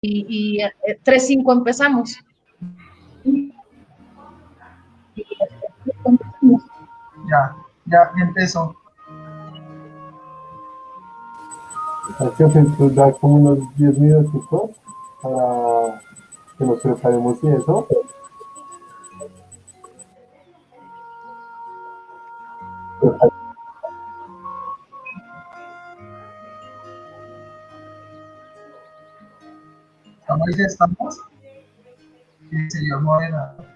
y 3.5 empezamos. Ya, ya empezó. Gracias, entonces da como unos 10 minutitos para que nos preparemos y eso. Estamos, ya estamos. El señor moderador.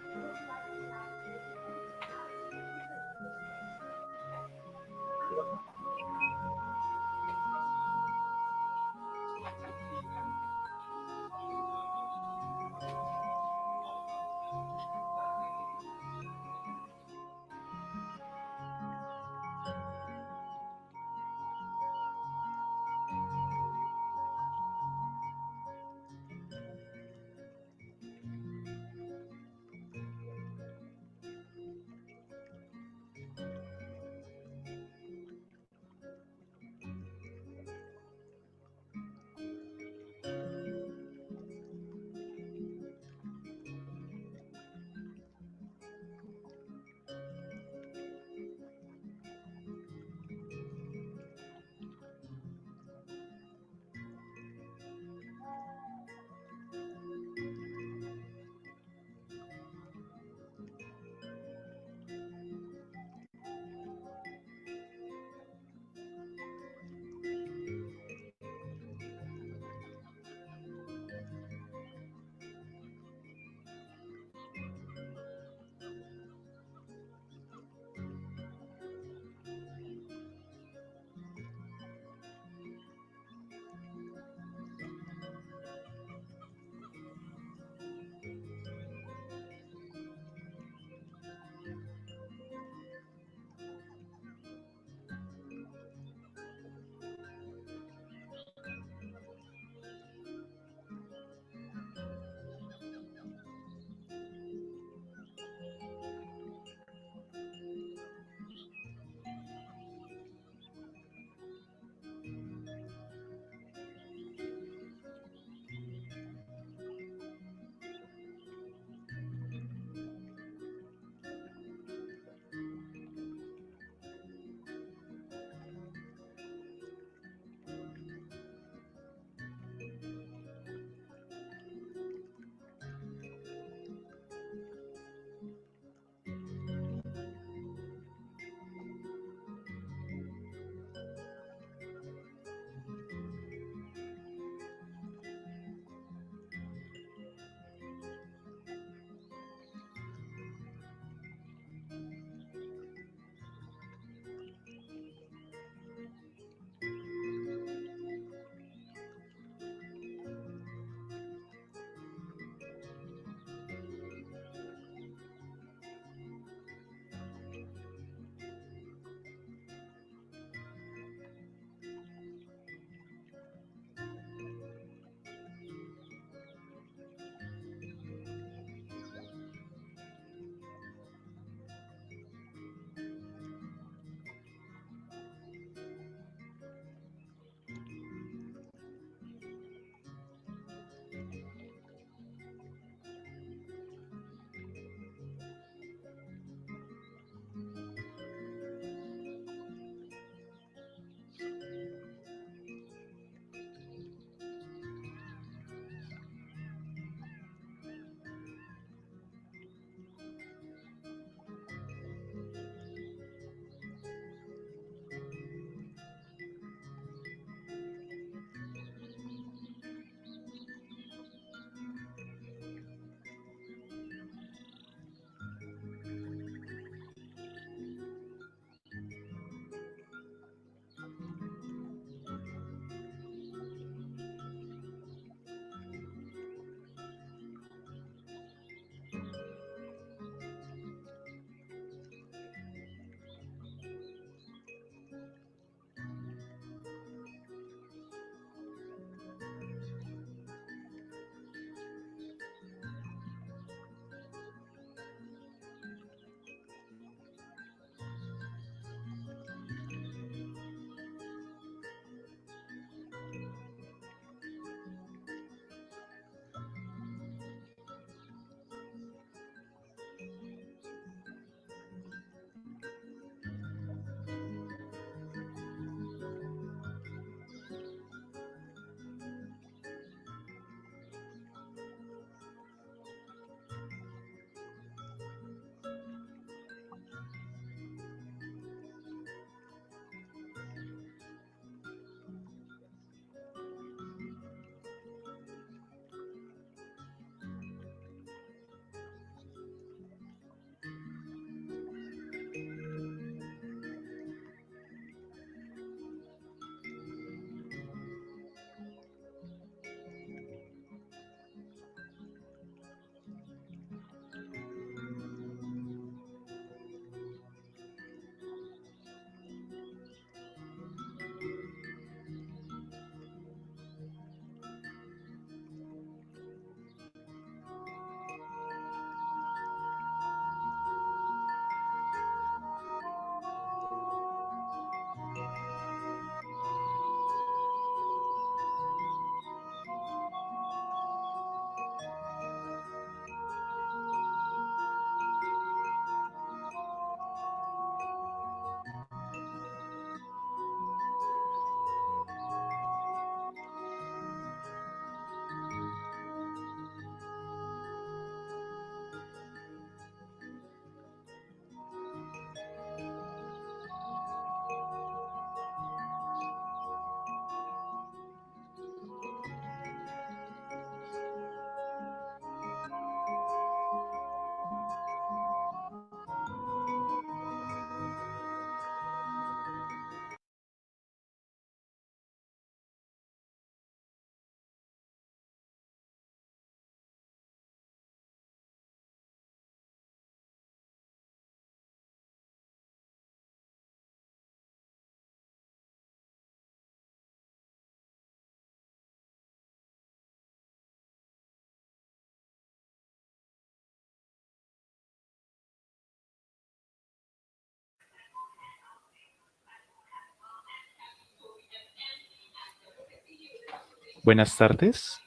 Buenas tardes.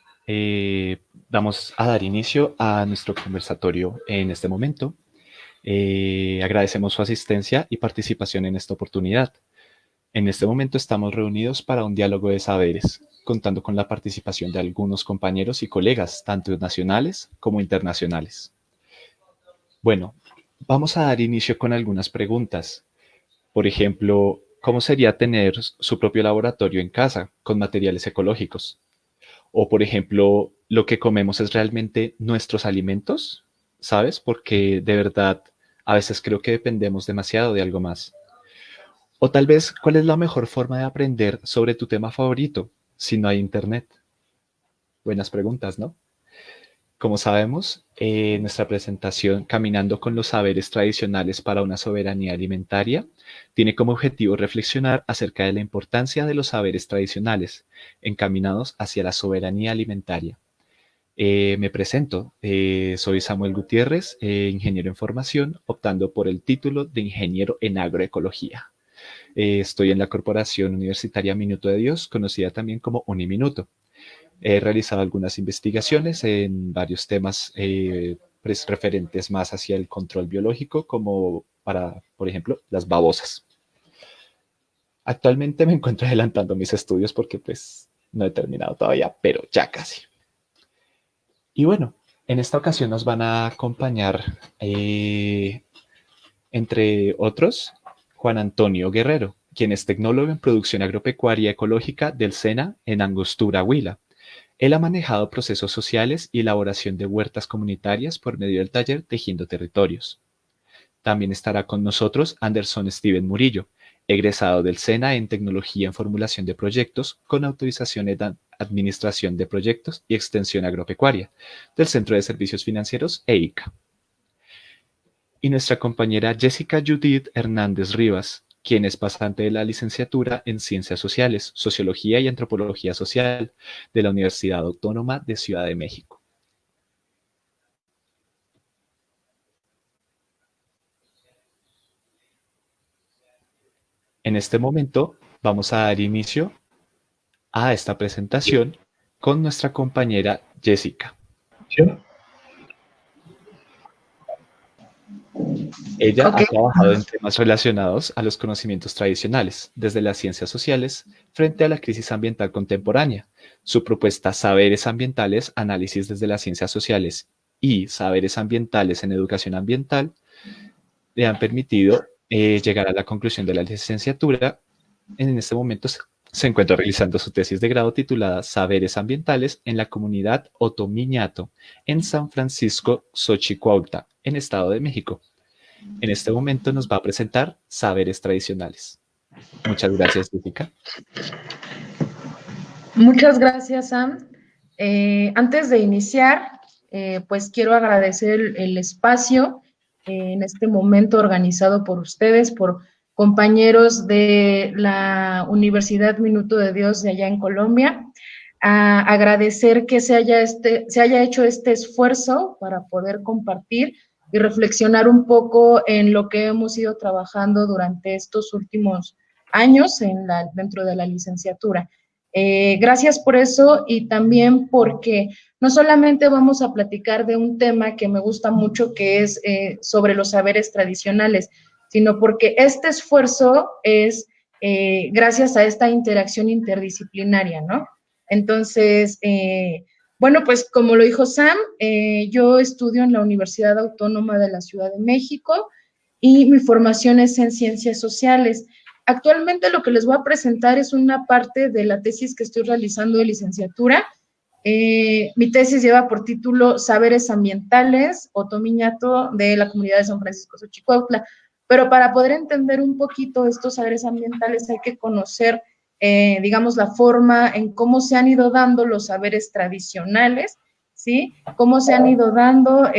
Vamos a dar inicio a nuestro conversatorio en este momento. Agradecemos su asistencia y participación en esta oportunidad. En este momento estamos reunidos para un diálogo de saberes, contando con la participación de algunos compañeros y colegas, tanto nacionales como internacionales. Bueno, vamos a dar inicio con algunas preguntas. Por ejemplo, ¿cómo sería tener su propio laboratorio en casa con materiales ecológicos? O, por ejemplo, ¿lo que comemos es realmente nuestros alimentos? ¿Sabes? Porque de verdad, a veces creo que dependemos demasiado de algo más. O tal vez, ¿cuál es la mejor forma de aprender sobre tu tema favorito si no hay internet? Buenas preguntas, ¿no? Como sabemos, nuestra presentación Caminando con los saberes tradicionales para una soberanía alimentaria tiene como objetivo reflexionar acerca de la importancia de los saberes tradicionales encaminados hacia la soberanía alimentaria. Me presento, soy Samuel Gutiérrez, ingeniero en formación, optando por el título de ingeniero en agroecología. Estoy en la Corporación Universitaria Minuto de Dios, conocida también como Uniminuto. He realizado algunas investigaciones en varios temas referentes más hacia el control biológico, como para, por ejemplo, las babosas. Actualmente me encuentro adelantando mis estudios porque pues no he terminado todavía, pero ya casi. Y bueno, en esta ocasión nos van a acompañar, entre otros, Juan Antonio Guerrero, quien es tecnólogo en producción agropecuaria ecológica del SENA en Angostura, Huila. Él ha manejado procesos sociales y elaboración de huertas comunitarias por medio del taller Tejiendo Territorios. También estará con nosotros Anderson Steven Murillo, egresado del SENA en Tecnología en Formulación de Proyectos con autorización en Administración de Proyectos y Extensión Agropecuaria del Centro de Servicios Financieros EICA. Y nuestra compañera Jessica Judith Hernández Rivas, quien es pasante de la licenciatura en Ciencias Sociales, Sociología y Antropología Social de la Universidad Autónoma de Ciudad de México. En este momento vamos a dar inicio a esta presentación con nuestra compañera Jessica. Ella ha trabajado en temas relacionados a los conocimientos tradicionales, desde las ciencias sociales, frente a la crisis ambiental contemporánea. Su propuesta Saberes Ambientales, Análisis desde las Ciencias Sociales y Saberes Ambientales en Educación Ambiental le han permitido llegar a la conclusión de la licenciatura. En este momento se encuentra realizando su tesis de grado titulada Saberes Ambientales en la Comunidad Otomiñato, en San Francisco, Xochicuautla, en Estado de México. En este momento nos va a presentar saberes tradicionales. Muchas gracias, Jessica. Muchas gracias, Sam. Antes de iniciar, pues quiero agradecer el espacio en este momento organizado por ustedes, por compañeros de la Universidad Minuto de Dios de allá en Colombia. Agradecer que se haya hecho este esfuerzo para poder compartir y reflexionar un poco en lo que hemos ido trabajando durante estos últimos años dentro de la licenciatura. Gracias por eso y también porque no solamente vamos a platicar de un tema que me gusta mucho, que es sobre los saberes tradicionales, sino porque este esfuerzo es gracias a esta interacción interdisciplinaria, ¿no? Entonces, bueno, pues como lo dijo Sam, yo estudio en la Universidad Autónoma de la Ciudad de México y mi formación es en ciencias sociales. Actualmente lo que les voy a presentar es una parte de la tesis que estoy realizando de licenciatura. Mi tesis lleva por título Saberes Ambientales, Otomiñato de la Comunidad de San Francisco Xochicuautla. Pero para poder entender un poquito estos saberes ambientales hay que conocer, digamos, la forma en cómo se han ido dando los saberes tradicionales, ¿sí? Cómo se han ido dando,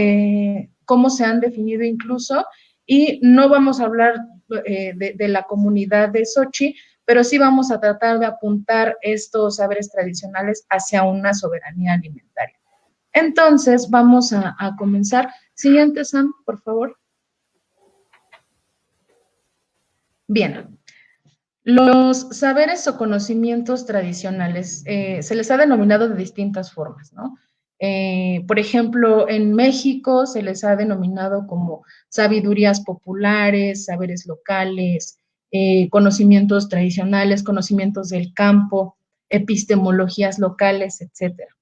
cómo se han definido incluso, y no vamos a hablar de la comunidad de Xochi, pero sí vamos a tratar de apuntar estos saberes tradicionales hacia una soberanía alimentaria. Entonces, vamos a comenzar. Siguiente, Sam, por favor. Bien. Los saberes o conocimientos tradicionales se les ha denominado de distintas formas, ¿no? Por ejemplo, en México se les ha denominado como sabidurías populares, saberes locales, conocimientos tradicionales, conocimientos del campo, epistemologías locales, etcétera.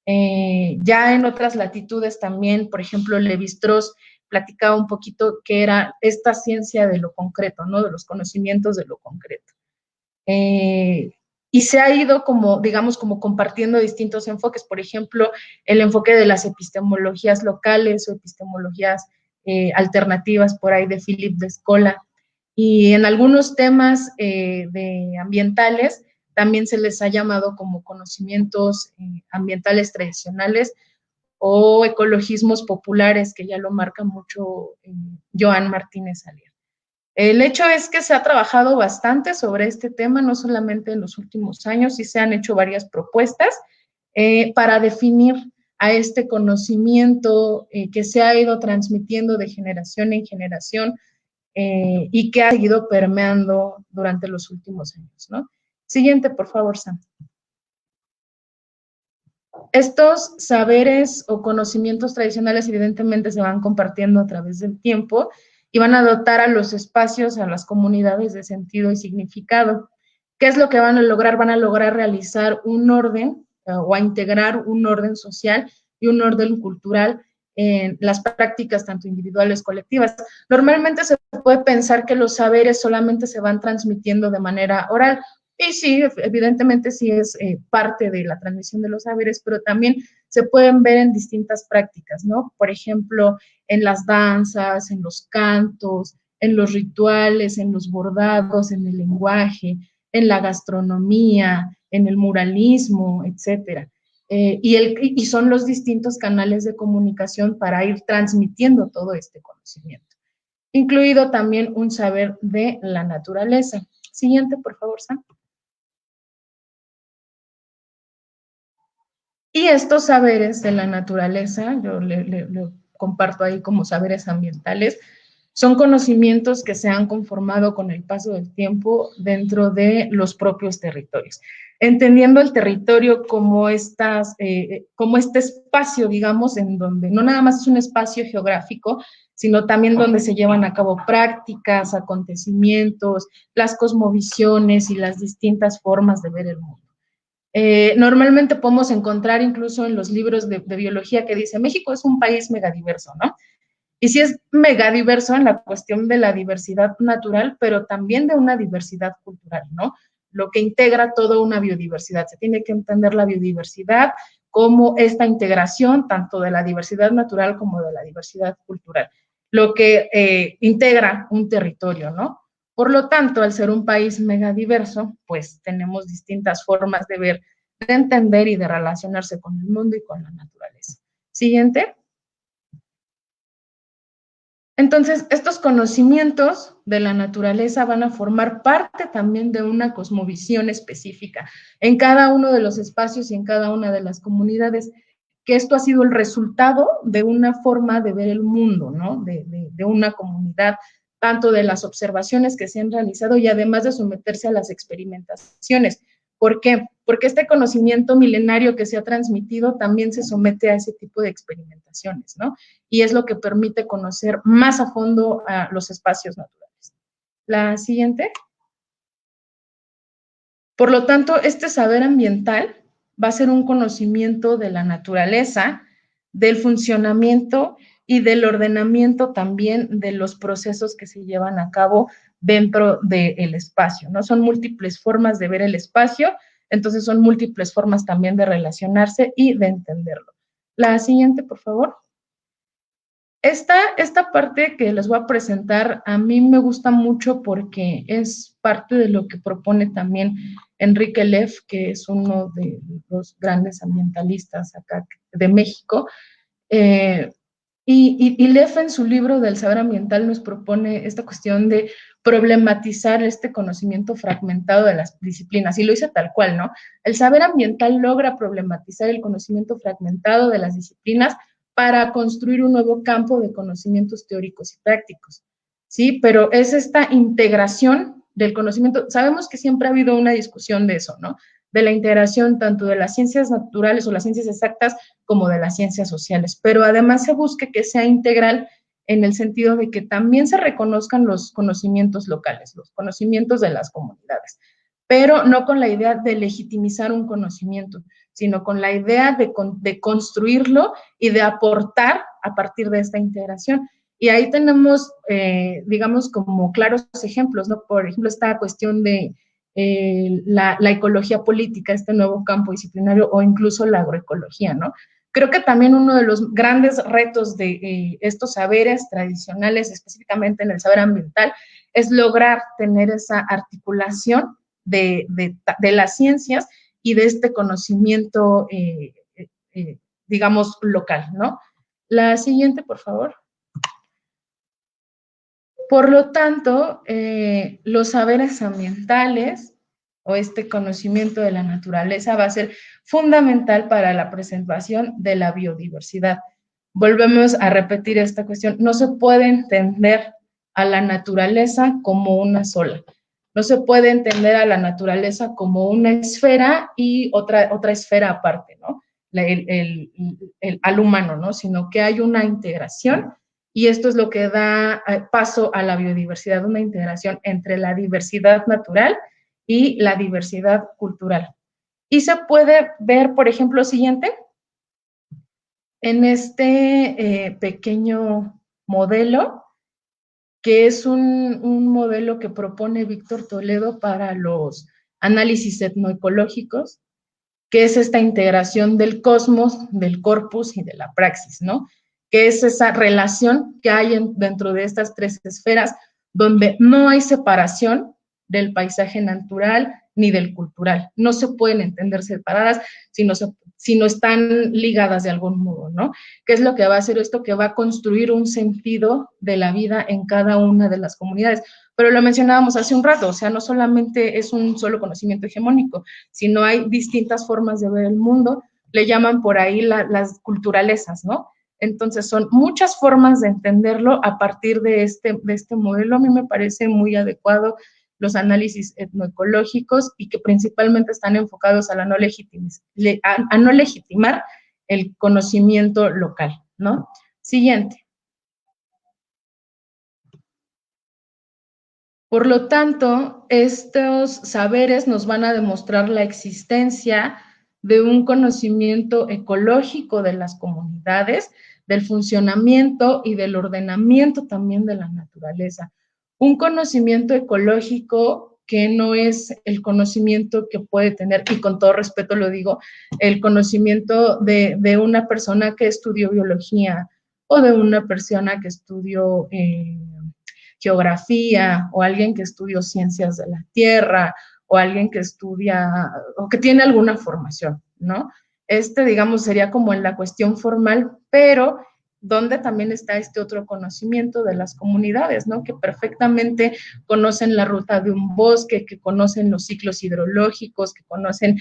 Ya en otras latitudes también, por ejemplo, Levi-Strauss platicaba un poquito qué era esta ciencia de lo concreto, ¿no? De los conocimientos de lo concreto. Y se ha ido como, digamos, como compartiendo distintos enfoques, por ejemplo, el enfoque de las epistemologías locales o epistemologías alternativas por ahí de Philip de Escola, y en algunos temas de ambientales también se les ha llamado como conocimientos ambientales tradicionales o ecologismos populares, que ya lo marca mucho Joan Martínez Alier. El hecho es que se ha trabajado bastante sobre este tema, no solamente en los últimos años, sí se han hecho varias propuestas para definir a este conocimiento que se ha ido transmitiendo de generación en generación y que ha seguido permeando durante los últimos años, ¿no? Siguiente, por favor, Sam. Estos saberes o conocimientos tradicionales evidentemente se van compartiendo a través del tiempo y van a dotar a los espacios, a las comunidades de sentido y significado. ¿Qué es lo que van a lograr? Van a lograr realizar un orden o a integrar un orden social y un orden cultural en las prácticas tanto individuales colectivas. Normalmente se puede pensar que los saberes solamente se van transmitiendo de manera oral, y sí, evidentemente sí es parte de la transmisión de los saberes, pero también se pueden ver en distintas prácticas, ¿no? Por ejemplo, en las danzas, en los cantos, en los rituales, en los bordados, en el lenguaje, en la gastronomía, en el muralismo, etcétera. Y son los distintos canales de comunicación para ir transmitiendo todo este conocimiento, incluido también un saber de la naturaleza. Siguiente, por favor, Sam. Y estos saberes de la naturaleza, yo le comparto ahí como saberes ambientales, son conocimientos que se han conformado con el paso del tiempo dentro de los propios territorios, entendiendo el territorio como este espacio, digamos, en donde no nada más es un espacio geográfico, sino también donde se llevan a cabo prácticas, acontecimientos, las cosmovisiones y las distintas formas de ver el mundo. Normalmente podemos encontrar incluso en los libros de biología que dice México es un país megadiverso, ¿no? Y sí es megadiverso en la cuestión de la diversidad natural, pero también de una diversidad cultural, ¿no? Lo que integra toda una biodiversidad. Se tiene que entender la biodiversidad como esta integración tanto de la diversidad natural como de la diversidad cultural, lo que integra un territorio, ¿no? Por lo tanto, al ser un país megadiverso, pues tenemos distintas formas de ver, de entender y de relacionarse con el mundo y con la naturaleza. Siguiente. Entonces, estos conocimientos de la naturaleza van a formar parte también de una cosmovisión específica en cada uno de los espacios y en cada una de las comunidades, que esto ha sido el resultado de una forma de ver el mundo, ¿no? De una comunidad, tanto de las observaciones que se han realizado y además de someterse a las experimentaciones. ¿Por qué? Porque este conocimiento milenario que se ha transmitido también se somete a ese tipo de experimentaciones, ¿no? Y es lo que permite conocer más a fondo a los espacios naturales. La siguiente. Por lo tanto, este saber ambiental va a ser un conocimiento de la naturaleza, del funcionamiento y del ordenamiento también de los procesos que se llevan a cabo dentro del espacio, ¿no? Son múltiples formas de ver el espacio, entonces son múltiples formas también de relacionarse y de entenderlo. La siguiente, por favor. Esta parte que les voy a presentar a mí me gusta mucho porque es parte de lo que propone también Enrique Leff, que es uno de los grandes ambientalistas acá de México. Y Leff en su libro del saber ambiental nos propone esta cuestión de problematizar este conocimiento fragmentado de las disciplinas, y lo dice tal cual, ¿no? El saber ambiental logra problematizar el conocimiento fragmentado de las disciplinas para construir un nuevo campo de conocimientos teóricos y prácticos, ¿sí? Pero es esta integración del conocimiento. Sabemos que siempre ha habido una discusión de eso, ¿no? De la integración tanto de las ciencias naturales o las ciencias exactas como de las ciencias sociales, pero además se busca que sea integral en el sentido de que también se reconozcan los conocimientos locales, los conocimientos de las comunidades, pero no con la idea de legitimizar un conocimiento, sino con la idea de construirlo y de aportar a partir de esta integración. Y ahí tenemos, digamos, como claros ejemplos, ¿no? Por ejemplo, esta cuestión de la ecología política, este nuevo campo disciplinario, o incluso la agroecología, ¿no? Creo que también uno de los grandes retos de estos saberes tradicionales, específicamente en el saber ambiental, es lograr tener esa articulación de las ciencias y de este conocimiento, digamos, local, ¿no? La siguiente, por favor. Por lo tanto, los saberes ambientales o este conocimiento de la naturaleza va a ser fundamental para la preservación de la biodiversidad. Volvemos a repetir esta cuestión. No se puede entender a la naturaleza como una sola. No se puede entender a la naturaleza como una esfera y otra esfera aparte, ¿no? Al humano, ¿no? Sino que hay una integración. Y esto es lo que da paso a la biodiversidad, una integración entre la diversidad natural y la diversidad cultural. Y se puede ver, por ejemplo, siguiente, en este pequeño modelo, que es un modelo que propone Víctor Toledo para los análisis etnoecológicos, que es esta integración del cosmos, del corpus y de la praxis, ¿no? Que es esa relación que hay dentro de estas tres esferas, donde no hay separación del paisaje natural ni del cultural. No se pueden entender separadas, sino están ligadas de algún modo, ¿no? ¿Qué es lo que va a hacer esto? Que va a construir un sentido de la vida en cada una de las comunidades. Pero lo mencionábamos hace un rato, o sea, no solamente es un solo conocimiento hegemónico, sino hay distintas formas de ver el mundo, le llaman por ahí las culturalezas, ¿no? Entonces, son muchas formas de entenderlo a partir de este modelo. A mí me parece muy adecuado los análisis etnoecológicos y que principalmente están enfocados a no legitimar el conocimiento local, ¿no? Siguiente. Por lo tanto, estos saberes nos van a demostrar la existencia de un conocimiento ecológico de las comunidades, del funcionamiento y del ordenamiento también de la naturaleza. Un conocimiento ecológico que no es el conocimiento que puede tener, y con todo respeto lo digo, el conocimiento de una persona que estudió biología o de una persona que estudió geografía, o alguien que estudió ciencias de la tierra, o alguien que estudia, o que tiene alguna formación, ¿no? Digamos, sería como en la cuestión formal, pero donde también está este otro conocimiento de las comunidades, ¿no? Que perfectamente conocen la ruta de un bosque, que conocen los ciclos hidrológicos, que conocen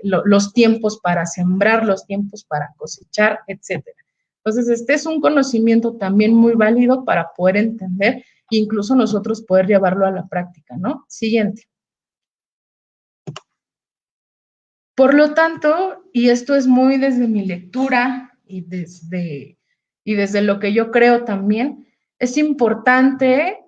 los tiempos para sembrar, los tiempos para cosechar, etcétera. Entonces, este es un conocimiento también muy válido para poder entender e incluso nosotros poder llevarlo a la práctica, ¿no? Siguiente. Por lo tanto, y esto es muy desde mi lectura y desde lo que yo creo también, es importante,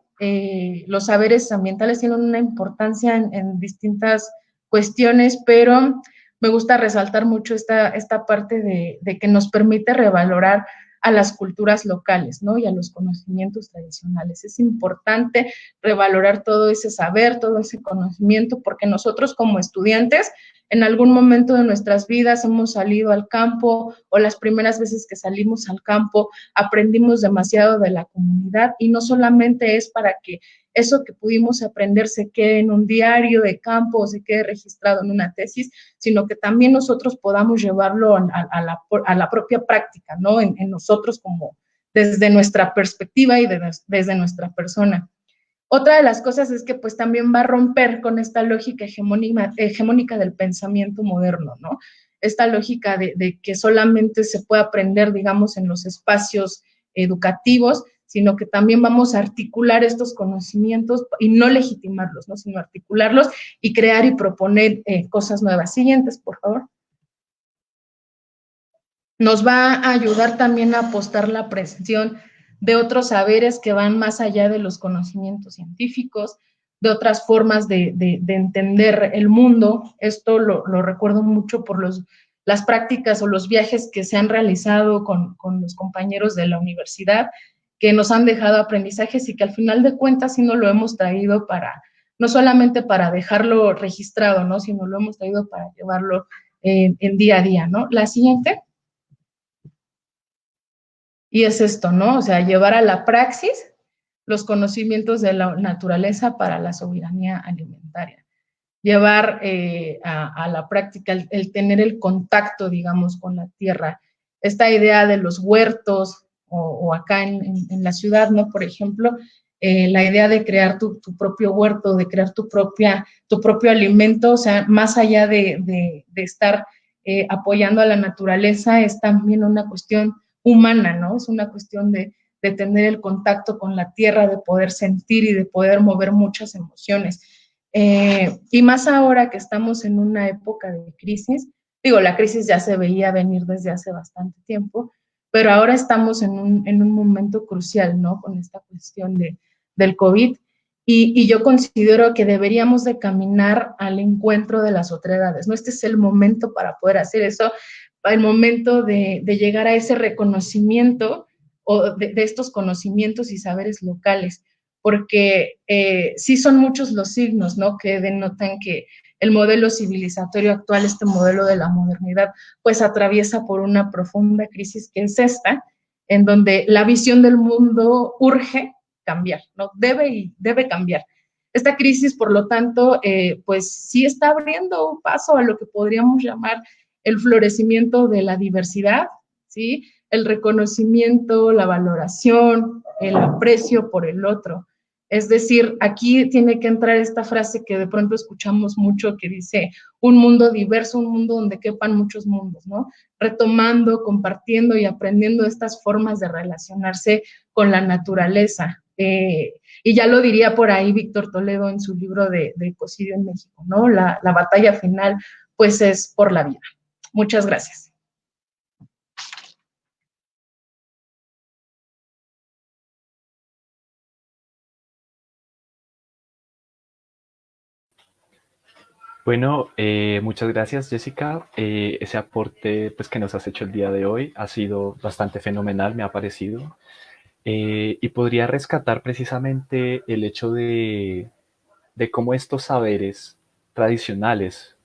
los saberes ambientales tienen una importancia en distintas cuestiones, pero me gusta resaltar mucho esta parte de que nos permite revalorar a las culturas locales, ¿no? Y a los conocimientos tradicionales. Es importante revalorar todo ese saber, todo ese conocimiento, porque nosotros como estudiantes, en algún momento de nuestras vidas hemos salido al campo, o las primeras veces que salimos al campo aprendimos demasiado de la comunidad, y no solamente es para que eso que pudimos aprender se quede en un diario de campo o se quede registrado en una tesis, sino que también nosotros podamos llevarlo a la propia práctica, ¿no? En nosotros como desde nuestra perspectiva y desde nuestra persona. Otra de las cosas es que pues también va a romper con esta lógica hegemónica del pensamiento moderno, ¿no? Esta lógica de que solamente se puede aprender, digamos, en los espacios educativos, sino que también vamos a articular estos conocimientos y no legitimarlos, ¿no? Sino articularlos y crear y proponer cosas nuevas. Siguientes, por favor. Nos va a ayudar también a apostar la presión de otros saberes que van más allá de los conocimientos científicos, de otras formas de entender el mundo. Esto lo recuerdo mucho por las prácticas o los viajes que se han realizado con los compañeros de la universidad, que nos han dejado aprendizajes y que al final de cuentas sí no lo hemos traído para, no solamente para dejarlo registrado, ¿no? Sino lo hemos traído para llevarlo en día a día, ¿no? La siguiente. Y es esto, ¿no? O sea, llevar a la praxis los conocimientos de la naturaleza para la soberanía alimentaria. Llevar a la práctica el tener el contacto, digamos, con la tierra. Esta idea de los huertos, o acá en la ciudad, ¿no? Por ejemplo, la idea de crear tu propio huerto, de crear tu propio alimento, o sea, más allá de estar apoyando a la naturaleza, es también una cuestión humana, ¿no? Es una cuestión de tener el contacto con la tierra, de poder sentir y de poder mover muchas emociones. Y más ahora que estamos en una época de crisis, digo, la crisis ya se veía venir desde hace bastante tiempo, pero ahora estamos en un momento crucial, ¿no? Con esta cuestión del COVID, y yo considero que deberíamos de caminar al encuentro de las otredades, ¿no? Este es el momento para poder hacer eso, el momento de llegar a ese reconocimiento o de estos conocimientos y saberes locales, porque sí son muchos los signos, ¿no? Que denotan que el modelo civilizatorio actual, este modelo de la modernidad, pues atraviesa por una profunda crisis que es esta, en donde la visión del mundo urge cambiar, ¿no? Debe cambiar. Esta crisis, por lo tanto, pues sí está abriendo un paso a lo que podríamos llamar el florecimiento de la diversidad, ¿sí? El reconocimiento, la valoración, el aprecio por el otro. Es decir, aquí tiene que entrar esta frase que de pronto escuchamos mucho que dice un mundo diverso, un mundo donde quepan muchos mundos, ¿no? Retomando, compartiendo y aprendiendo estas formas de relacionarse con la naturaleza. Y ya lo diría por ahí Víctor Toledo en su libro de Ecocidio en México, ¿no? La batalla final, pues, es por la vida. Muchas gracias. Bueno, muchas gracias, Jessica. Ese aporte pues, que nos has hecho el día de hoy ha sido bastante fenomenal, me ha parecido. Y podría rescatar precisamente el hecho de cómo estos saberes tradicionales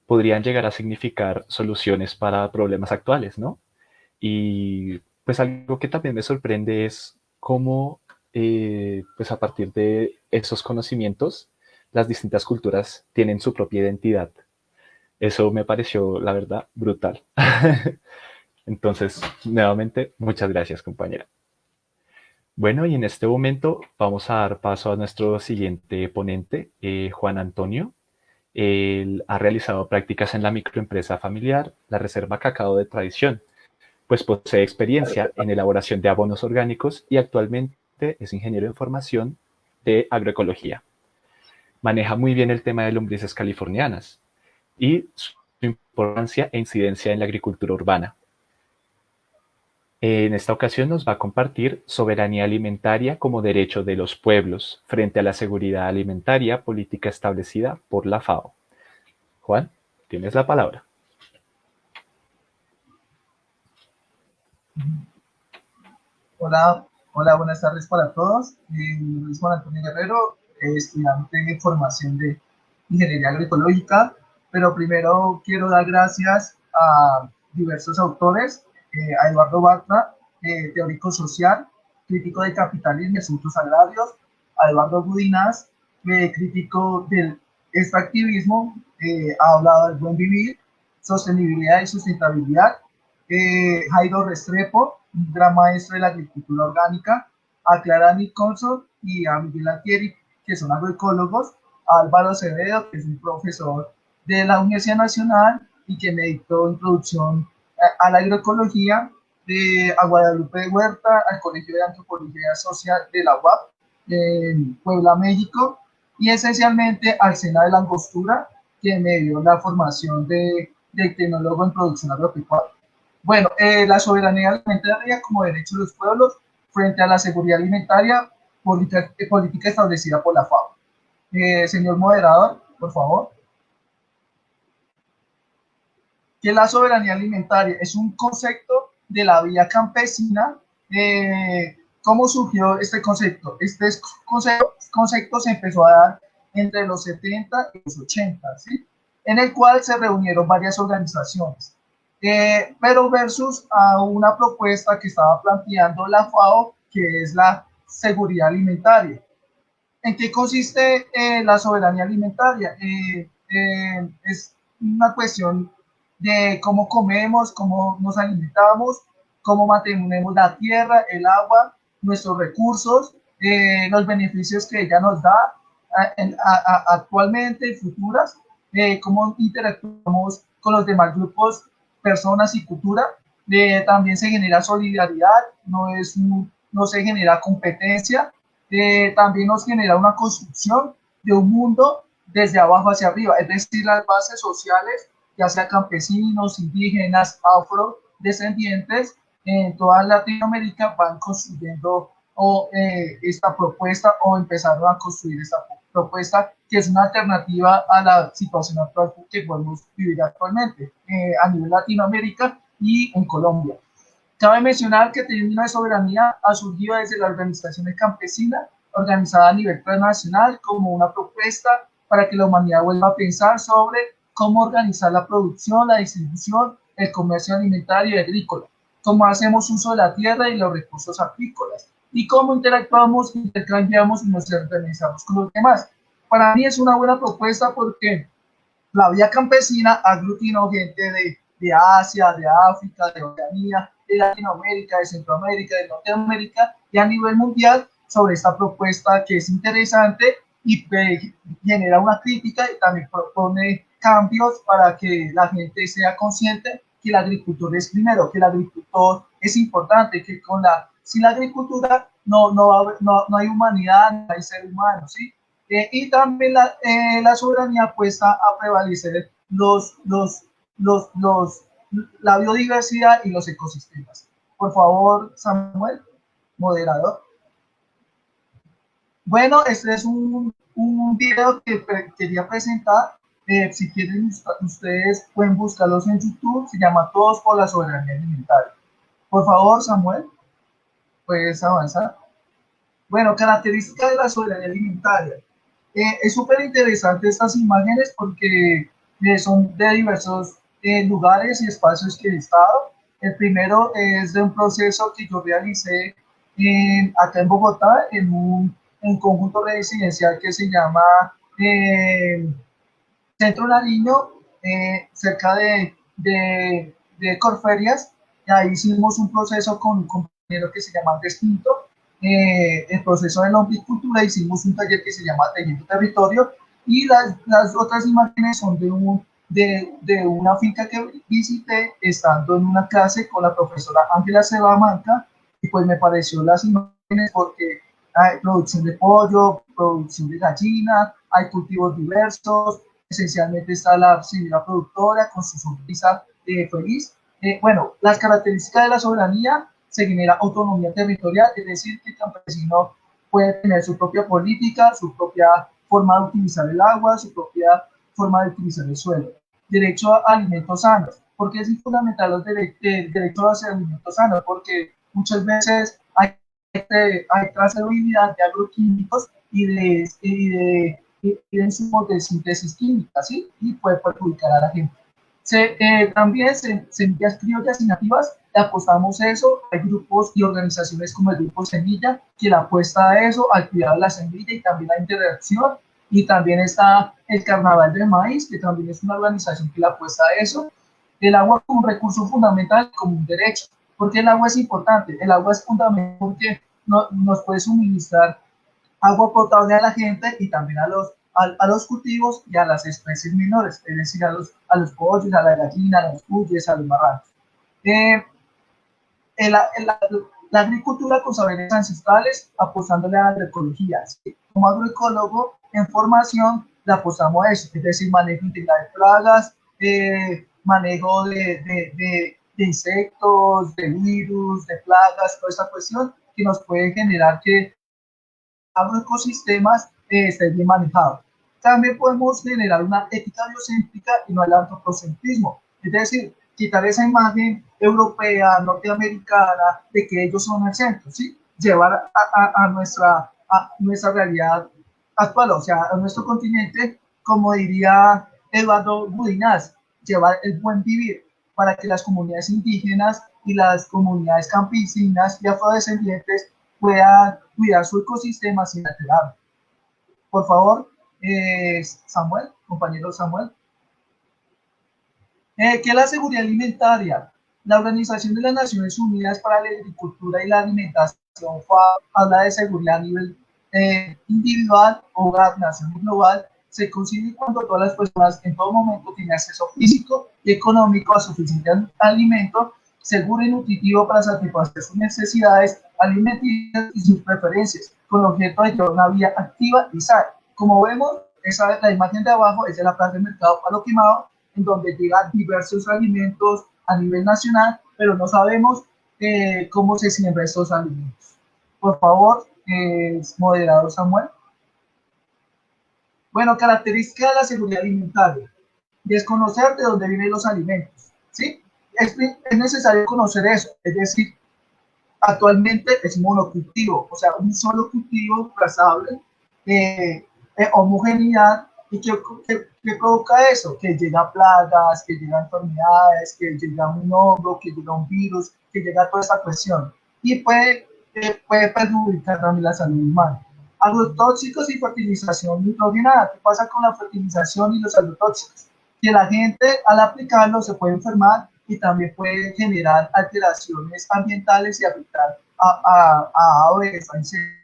podrían llegar a significar soluciones para problemas actuales, ¿no? Y pues algo que también me sorprende es cómo, pues a partir de esos conocimientos, las distintas culturas tienen su propia identidad. Eso me pareció, la verdad, brutal. Entonces, nuevamente, muchas gracias, compañera. Bueno, y en este momento vamos a dar paso a nuestro siguiente ponente, Juan Antonio. Él ha realizado prácticas en la microempresa familiar, la Reserva Cacao de Tradición, pues posee experiencia en elaboración de abonos orgánicos y actualmente es ingeniero en formación de agroecología. Maneja muy bien el tema de lombrices californianas y su importancia e incidencia en la agricultura urbana. En esta ocasión nos va a compartir soberanía alimentaria como derecho de los pueblos frente a la seguridad alimentaria, política establecida por la FAO. Juan, tienes la palabra. Hola, buenas tardes para todos. Mi nombre es Juan Antonio Guerrero, estudiante de formación de Ingeniería Agroecológica, pero primero quiero dar gracias a diversos autores, a Eduardo Bartra, teórico social, crítico de capitalismo y asuntos agrarios, a Eduardo Budinás, crítico del extractivismo, ha hablado del buen vivir, sostenibilidad y sustentabilidad, Jairo Restrepo, un gran maestro de la agricultura orgánica, a Clara Nicholson y a Miguel Altieri, que son agroecólogos, a Álvaro Acevedo, que es un profesor de la Universidad Nacional y que me dictó introducción a la agroecología, a Guadalupe Huerta, al Colegio de Antropología Social de la UAP, en Puebla, México, y esencialmente al SENA de la Angostura, que me dio la formación de tecnólogo en producción agropecuaria. Bueno, la soberanía alimentaria como derecho de los pueblos frente a la seguridad alimentaria, política establecida por la FAO. Señor moderador, por favor. Que la soberanía alimentaria es un concepto de la vida campesina. ¿Cómo surgió este concepto? Este concepto se empezó a dar entre los 70 y los 80, ¿sí? En el cual se reunieron varias organizaciones, pero versus a una propuesta que estaba planteando la FAO, que es la seguridad alimentaria. ¿En qué consiste la soberanía alimentaria? Es una cuestión de cómo comemos, cómo nos alimentamos, cómo mantenemos la tierra, el agua, nuestros recursos, los beneficios que ella nos da actualmente y futuras, cómo interactuamos con los demás grupos, personas y cultura. También se genera solidaridad, no se genera competencia. También nos genera una construcción de un mundo desde abajo hacia arriba, es decir, las bases sociales, ya sea campesinos, indígenas, afrodescendientes, en toda Latinoamérica van construyendo esta propuesta o empezaron a construir esta propuesta, que es una alternativa a la situación actual que podemos vivir actualmente a nivel Latinoamérica y en Colombia. Cabe mencionar que el término de soberanía ha surgido desde la organización campesina, organizada a nivel transnacional, como una propuesta para que la humanidad vuelva a pensar sobre cómo organizar la producción, la distribución, el comercio alimentario y agrícola, cómo hacemos uso de la tierra y los recursos agrícolas, y cómo interactuamos, intercambiamos y nos organizamos con los demás. Para mí es una buena propuesta porque la vida campesina aglutinó gente de Asia, de África, de Oceanía, de Latinoamérica, de Centroamérica, de Norteamérica y a nivel mundial sobre esta propuesta que es interesante y genera una crítica y también propone cambios para que la gente sea consciente que el agricultor es primero, que el agricultor es importante, que sin la agricultura no hay humanidad, no hay ser humano, ¿sí? Y también la soberanía apuesta a prevalecer la biodiversidad y los ecosistemas. Por favor, Samuel, moderador. Bueno, este es un video que quería presentar. Si quieren, ustedes pueden buscarlos en YouTube. Se llama Todos por la Soberanía Alimentaria. Por favor, Samuel, puedes avanzar. Bueno, características de la soberanía alimentaria. Es súper interesante estas imágenes porque son de diversos lugares y espacios que he estado. El primero es de un proceso que yo realicé acá en Bogotá, en un conjunto residencial que se llama Centro Nariño, cerca de Corferias. Y ahí hicimos un proceso con un compañero que se llama Andrés Pinto. El proceso de lombricultura, hicimos un taller que se llama Tejiendo Territorio, y las otras imágenes son de una finca que visité estando en una clase con la profesora Ángela Salamanca, y pues me pareció las imágenes porque hay producción de pollo, producción de gallina, hay cultivos diversos, esencialmente está la señora productora con su sonrisa feliz. Bueno, las características de la soberanía: se genera autonomía territorial, es decir, que el campesino puede tener su propia política, su propia forma de utilizar el agua, su propia forma de utilizar el suelo. Derecho a alimentos sanos. ¿Por qué es fundamental el derecho a alimentos sanos? Porque muchas veces hay trazabilidad de agroquímicos y de insumos de síntesis química, ¿sí? Y puede perjudicar a la gente. También semillas criollas y nativas, le apostamos eso. Hay grupos y organizaciones como el Grupo Semilla que le apuesta a eso, al cuidado de la semilla y también la interacción. Y también está el Carnaval del Maíz, que también es una organización que le apuesta a eso. El agua como un recurso fundamental, como un derecho. ¿Por qué el agua es importante? El agua es fundamental porque nos puede suministrar agua potable a la gente y también a los cultivos y a las especies menores, es decir, a los pollos, a la gallina, a los cuyes, a los marranos. la agricultura con saberes ancestrales, apostándole a la agroecología. ¿Sí? Como agroecólogo en formación, le apostamos a eso, es decir, manejo integral de plagas, manejo de insectos, de virus, de plagas, toda esta cuestión que nos puede generar que agroecosistemas estén bien manejados. También podemos generar una ética biocéntrica y no el antropocentrismo, es decir, quitar esa imagen europea, norteamericana, de que ellos son el centro, ¿sí? Llevar a nuestra realidad actual, o sea, a nuestro continente, como diría Eduardo Budinás, llevar el buen vivir para que las comunidades indígenas y las comunidades campesinas y afrodescendientes puedan cuidar su ecosistema sin alterarlo. Por favor, Samuel, compañero Samuel. ¿Qué es la seguridad alimentaria? La Organización de las Naciones Unidas para la Agricultura y la Alimentación FAO habla de seguridad a nivel individual, hogar, nación y global. Se consigue cuando todas las personas en todo momento tienen acceso físico y económico a suficiente alimento, seguro y nutritivo para satisfacer sus necesidades alimenticias y sus preferencias, con el objeto de llevar una vida activa y sana. Como vemos, la imagen de abajo es de la plaza de mercado Palo Quemado, en donde llegan diversos alimentos a nivel nacional, pero no sabemos cómo se siembran estos alimentos. Por favor, moderador Samuel. Bueno, características de la seguridad alimentaria. Desconocer de dónde vienen los alimentos, ¿sí? Es necesario conocer eso, es decir, actualmente es monocultivo, o sea, un solo cultivo trazable, homogeneidad. ¿Y qué provoca eso? Que llegan plagas, que llegan enfermedades, que llega un hongo, que llega un virus, que llega toda esta cuestión. Y puede perjudicar también la salud humana. Agrotóxicos y fertilización nitrogenada. ¿Qué pasa con la fertilización y los agrotóxicos? Que la gente al aplicarlo se puede enfermar y también puede generar alteraciones ambientales y afectar a aves, a insectos,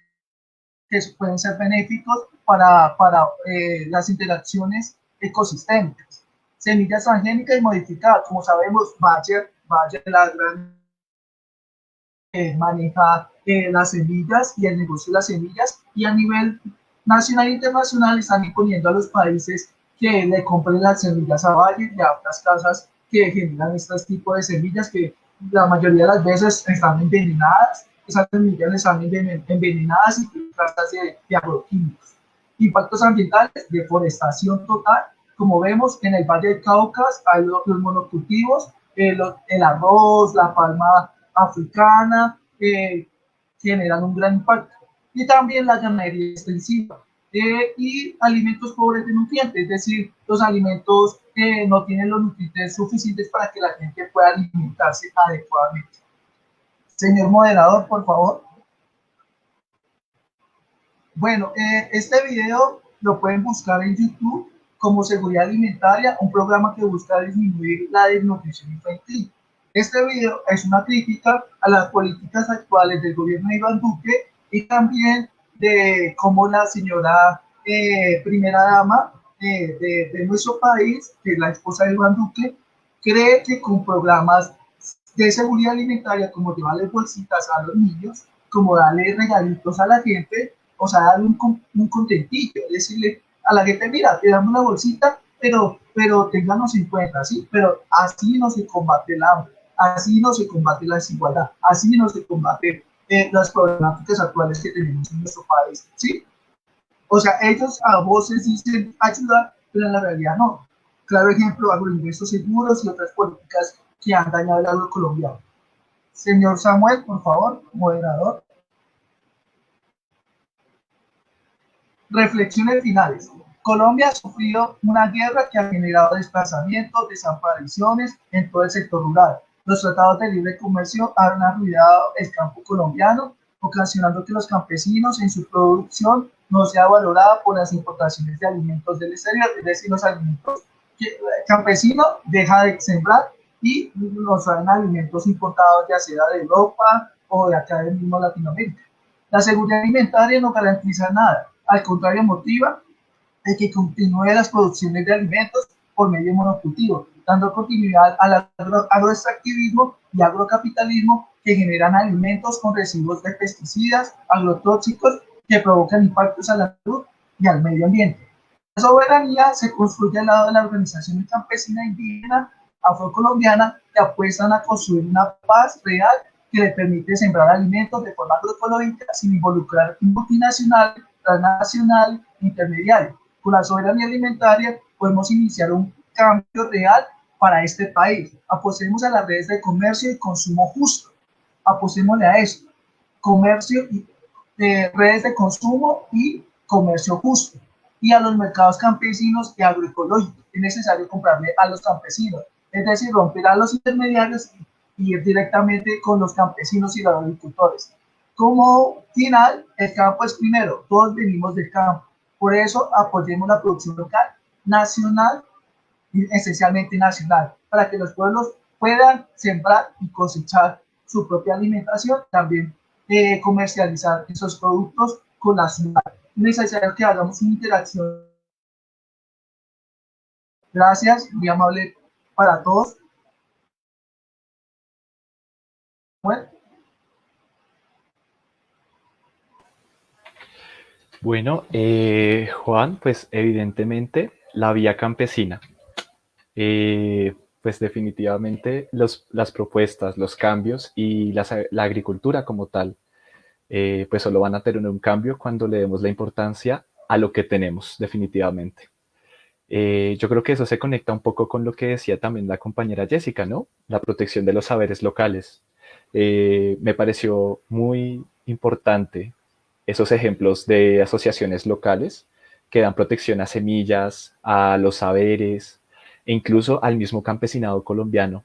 que pueden ser benéficos para las interacciones ecosistémicas. Semillas transgénicas y modificadas, como sabemos, Bayer la gran maneja las semillas y el negocio de las semillas, y a nivel nacional e internacional están imponiendo a los países que le compren las semillas a Bayer y a otras casas que generan estos tipos de semillas que la mayoría de las veces están envenenadas. Esas semillas están envenenadas y tratadas de agroquímicos. Impactos ambientales, deforestación total. Como vemos, en el Valle del Cauca hay los monocultivos, el arroz, la palma africana, generan un gran impacto. Y también la ganadería extensiva. Y alimentos pobres de nutrientes, es decir, los alimentos que no tienen los nutrientes suficientes para que la gente pueda alimentarse adecuadamente. Señor moderador, por favor. Bueno, este video lo pueden buscar en YouTube como Seguridad Alimentaria, un programa que busca disminuir la desnutrición infantil. Este video es una crítica a las políticas actuales del gobierno de Iván Duque y también de cómo la señora primera dama de nuestro país, que es la esposa de Iván Duque, cree que con programas de seguridad alimentaria, como llevarle bolsitas a los niños, como darle regalitos a la gente, o sea, darle un contentillo, decirle a la gente, mira, te damos una bolsita, pero ténganos en cuenta, ¿sí? Pero así no se combate el hambre, así no se combate la desigualdad, así no se combate las problemáticas actuales que tenemos en nuestro país, ¿sí? O sea, ellos a voces dicen ayudar, pero en la realidad no. Claro ejemplo, agroingresos seguros y otras políticas que han dañado el agro colombiano. Señor Samuel, por favor, moderador. Reflexiones finales. Colombia ha sufrido una guerra que ha generado desplazamientos, desapariciones en todo el sector rural. Los tratados de libre comercio han arruinado el campo colombiano, ocasionando que los campesinos en su producción no sea valorada por las importaciones de alimentos del exterior, es decir, los alimentos que el campesino deja de sembrar y nos traen alimentos importados ya sea de Europa o de acá del mismo Latinoamérica. La seguridad alimentaria no garantiza nada, al contrario motiva el que continúe las producciones de alimentos por medio de monocultivo, dando continuidad al agroextractivismo y agrocapitalismo que generan alimentos con residuos de pesticidas, agrotóxicos que provocan impactos a la salud y al medio ambiente. La soberanía se construye al lado de la organización campesina indígena afrocolombiana que apuestan a construir una paz real que le permite sembrar alimentos de forma agroecológica sin involucrar multinacional, transnacional, intermediario. Con la soberanía alimentaria podemos iniciar un cambio real para este país. Apostemos a las redes de comercio y consumo justo. Apostémosle a eso. Comercio y redes de consumo y comercio justo. Y a los mercados campesinos y agroecológicos. Es necesario comprarle a los campesinos. Es decir, romper a los intermediarios y ir directamente con los campesinos y los agricultores. Como final, el campo es primero. Todos venimos del campo. Por eso apoyemos la producción local, nacional, esencialmente nacional, para que los pueblos puedan sembrar y cosechar su propia alimentación, también comercializar esos productos con la ciudad. Es necesario que hagamos una interacción. Gracias, muy amable para todos. Bueno, Juan, pues evidentemente la vía campesina. Pues definitivamente las propuestas, los cambios y la agricultura como tal, pues solo van a tener un cambio cuando le demos la importancia a lo que tenemos, definitivamente. Yo creo que eso se conecta un poco con lo que decía también la compañera Jessica, ¿no? La protección de los saberes locales. Me pareció muy importante esos ejemplos de asociaciones locales que dan protección a semillas, a los saberes e incluso al mismo campesinado colombiano.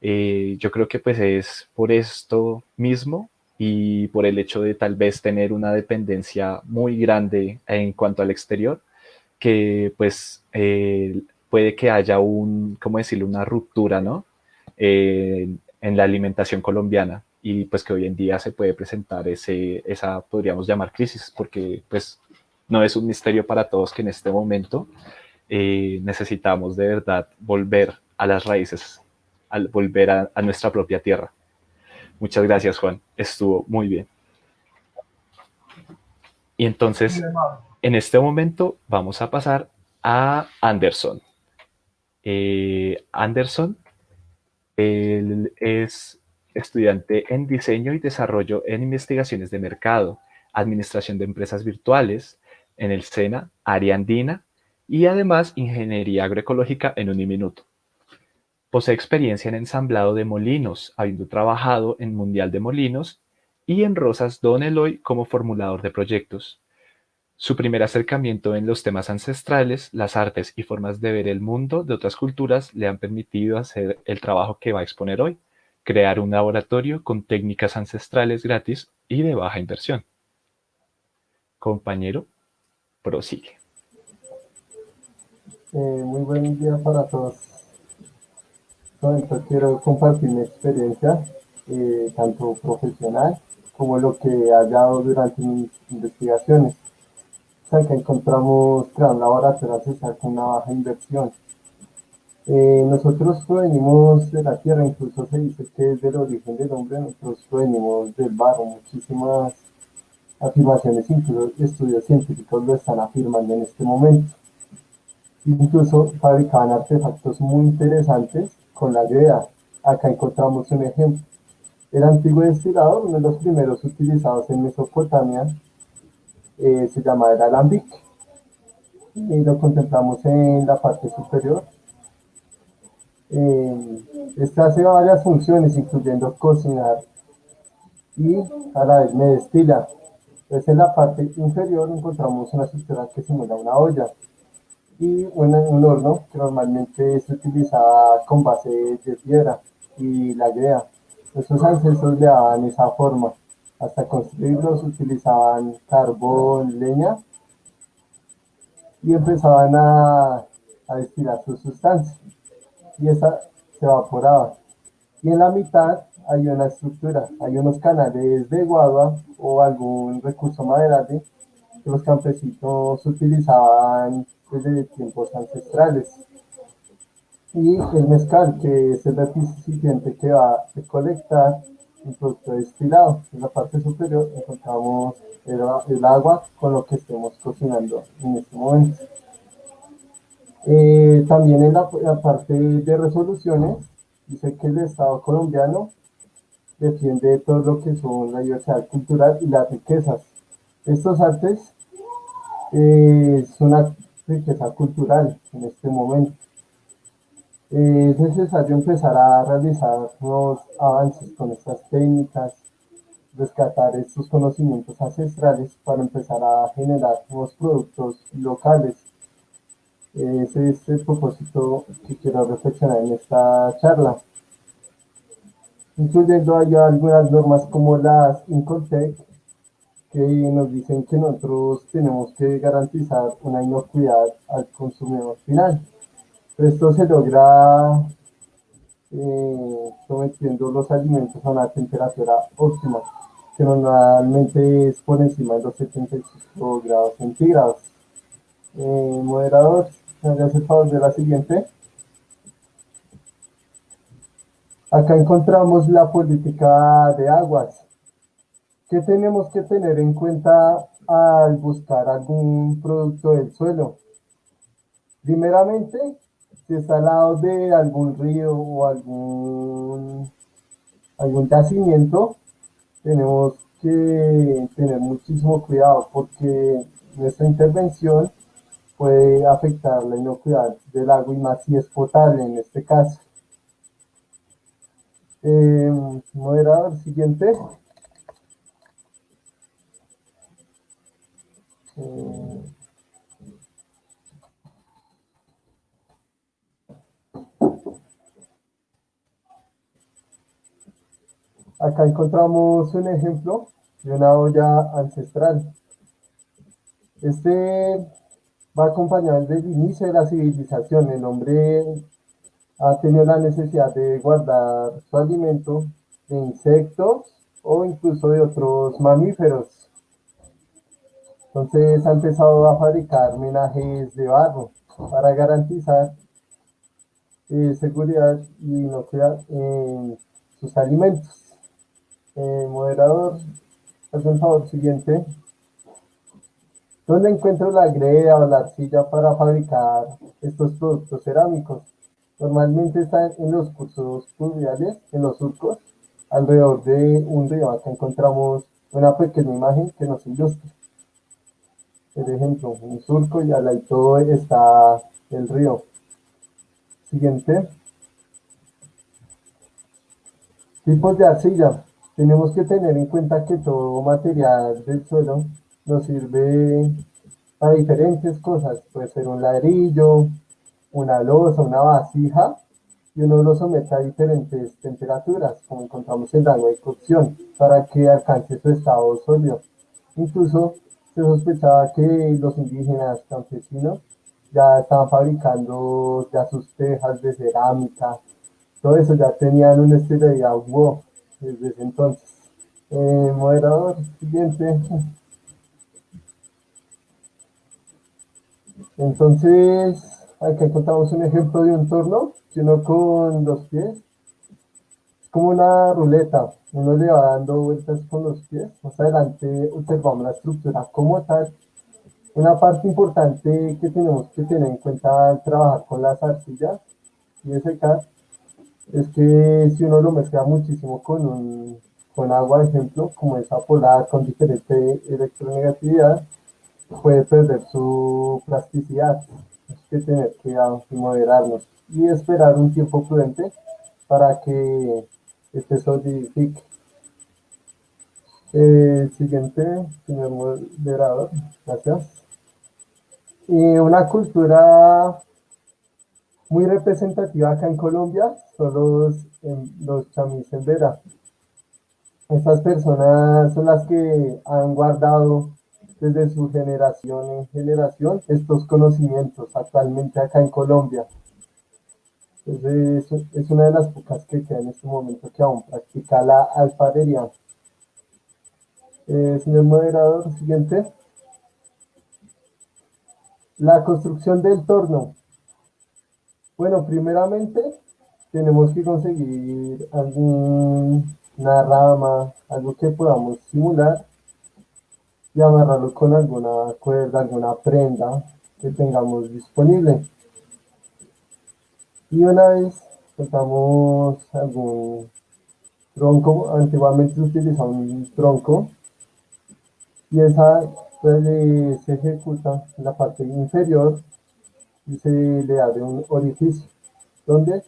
Yo creo que pues es por esto mismo y por el hecho de tal vez tener una dependencia muy grande en cuanto al exterior, que pues puede que haya ¿cómo decirlo?, una ruptura, ¿no? En la alimentación colombiana y pues que hoy en día se puede presentar esa, podríamos llamar crisis, porque pues no es un misterio para todos que en este momento necesitamos de verdad volver a las raíces, al volver a nuestra propia tierra. Muchas gracias, Juan. Estuvo muy bien. Y entonces, en este momento vamos a pasar a Anderson. Anderson, él es estudiante en diseño y desarrollo en investigaciones de mercado, administración de empresas virtuales en el SENA, área andina y además ingeniería agroecológica en Uniminuto. Posee experiencia en ensamblado de molinos, habiendo trabajado en Mundial de Molinos y en Rosas Don Eloy como formulador de proyectos. Su primer acercamiento en los temas ancestrales, las artes y formas de ver el mundo de otras culturas le han permitido hacer el trabajo que va a exponer hoy, crear un laboratorio con técnicas ancestrales gratis y de baja inversión. Compañero, prosigue. Muy buen día para todos. Entonces quiero compartir mi experiencia, tanto profesional como lo que he hallado durante mis investigaciones. O sea, que encontramos crear un laboratorio ancestral con una baja inversión. Nosotros provenimos de la tierra, incluso se dice que desde el origen del hombre nosotros provenimos del barro. Muchísimas afirmaciones, incluso estudios científicos lo están afirmando en este momento. Incluso fabricaban artefactos muy interesantes con la idea. Acá encontramos un ejemplo. El antiguo destilador, uno de los primeros utilizados en Mesopotamia, se llama el alambic. Y lo contemplamos en la parte superior. Este hace varias funciones, incluyendo cocinar y a la vez me destila. Entonces en la parte inferior encontramos una estructura que simula una olla y un horno que normalmente se utilizaba con base de piedra y la greda. Nuestros ancestros le daban esa forma. Hasta construirlos utilizaban carbón, leña y empezaban a destilar su sustancia y esa se evaporaba. Y en la mitad hay una estructura, hay unos canales de guagua o algún recurso maderable que los campesinos utilizaban desde tiempos ancestrales. Y el mezcal, que es el recipiente que va a recolectar un producto destilado. En la parte superior encontramos el agua con lo que estemos cocinando en este momento. También en la parte de resoluciones, dice que el Estado colombiano defiende todo lo que son la diversidad cultural y las riquezas. Estos artes es una riqueza cultural en este momento. Es necesario empezar a realizar nuevos avances con estas técnicas, rescatar estos conocimientos ancestrales para empezar a generar nuevos productos locales. Ese es el propósito que quiero reflexionar en esta charla, incluyendo allá algunas normas como las Incoltec, que nos dicen que nosotros tenemos que garantizar una inocuidad al consumidor final. Esto se logra sometiendo los alimentos a una temperatura óptima, que normalmente es por encima de los 75 grados centígrados. Moderador, ¿me harías el favor de la siguiente? Acá encontramos la política de aguas. ¿Qué tenemos que tener en cuenta al buscar algún producto del suelo? Primeramente, si está al lado de algún río o algún yacimiento, tenemos que tener muchísimo cuidado porque nuestra intervención puede afectar la inocuidad del agua y más si es potable en este caso. Moderador, siguiente. Acá encontramos un ejemplo de una olla ancestral. Este va acompañado desde el inicio de la civilización. El hombre ha tenido la necesidad de guardar su alimento de insectos o incluso de otros mamíferos. Entonces ha empezado a fabricar menajes de barro para garantizar seguridad y inocuidad en sus alimentos. Moderador, haz un favor siguiente. ¿Dónde encuentro la greda o la arcilla para fabricar estos productos cerámicos? Normalmente están en los cursos fluviales, en los surcos, alrededor de un río. Acá encontramos una pequeña imagen que nos ilustra. Por ejemplo, un surco y al lado está el río. Siguiente. Tipos de arcilla. Tenemos que tener en cuenta que todo material del suelo nos sirve para diferentes cosas. Puede ser un ladrillo, una losa, una vasija, y uno lo somete a diferentes temperaturas, como encontramos en rango de cocción, para que alcance su estado sólido. Incluso se sospechaba que los indígenas campesinos ya estaban fabricando ya sus tejas de cerámica, todo eso ya tenían un estilo de agua desde ese entonces. Moderador, siguiente. Entonces, aquí encontramos un ejemplo de un torno, que uno con los pies, es como una ruleta, uno le va dando vueltas con los pies. Más adelante observamos la estructura como tal. Una parte importante que tenemos que tener en cuenta al trabajar con las arcillas y secar es que si uno lo mezcla muchísimo con agua, por ejemplo, como esa polar con diferente electronegatividad, puede perder su plasticidad. Hay que tener cuidado y moderarnos y esperar un tiempo prudente para que este solidifique. Siguiente, señor moderador, gracias. Y una cultura muy representativa acá en Colombia son los chamis en vera. Estas personas son las que han guardado desde su generación en generación estos conocimientos actualmente acá en Colombia. Entonces es una de las pocas que queda en este momento que aún practica la alfarería. Señor moderador, siguiente. La construcción del torno. Bueno, primeramente tenemos que conseguir algún una rama, algo que podamos simular y amarrarlo con alguna cuerda, alguna prenda que tengamos disponible. Y una vez cortamos algún tronco, antiguamente se utilizaba un tronco, y esa pues, se ejecuta en la parte inferior y se le abre un orificio donde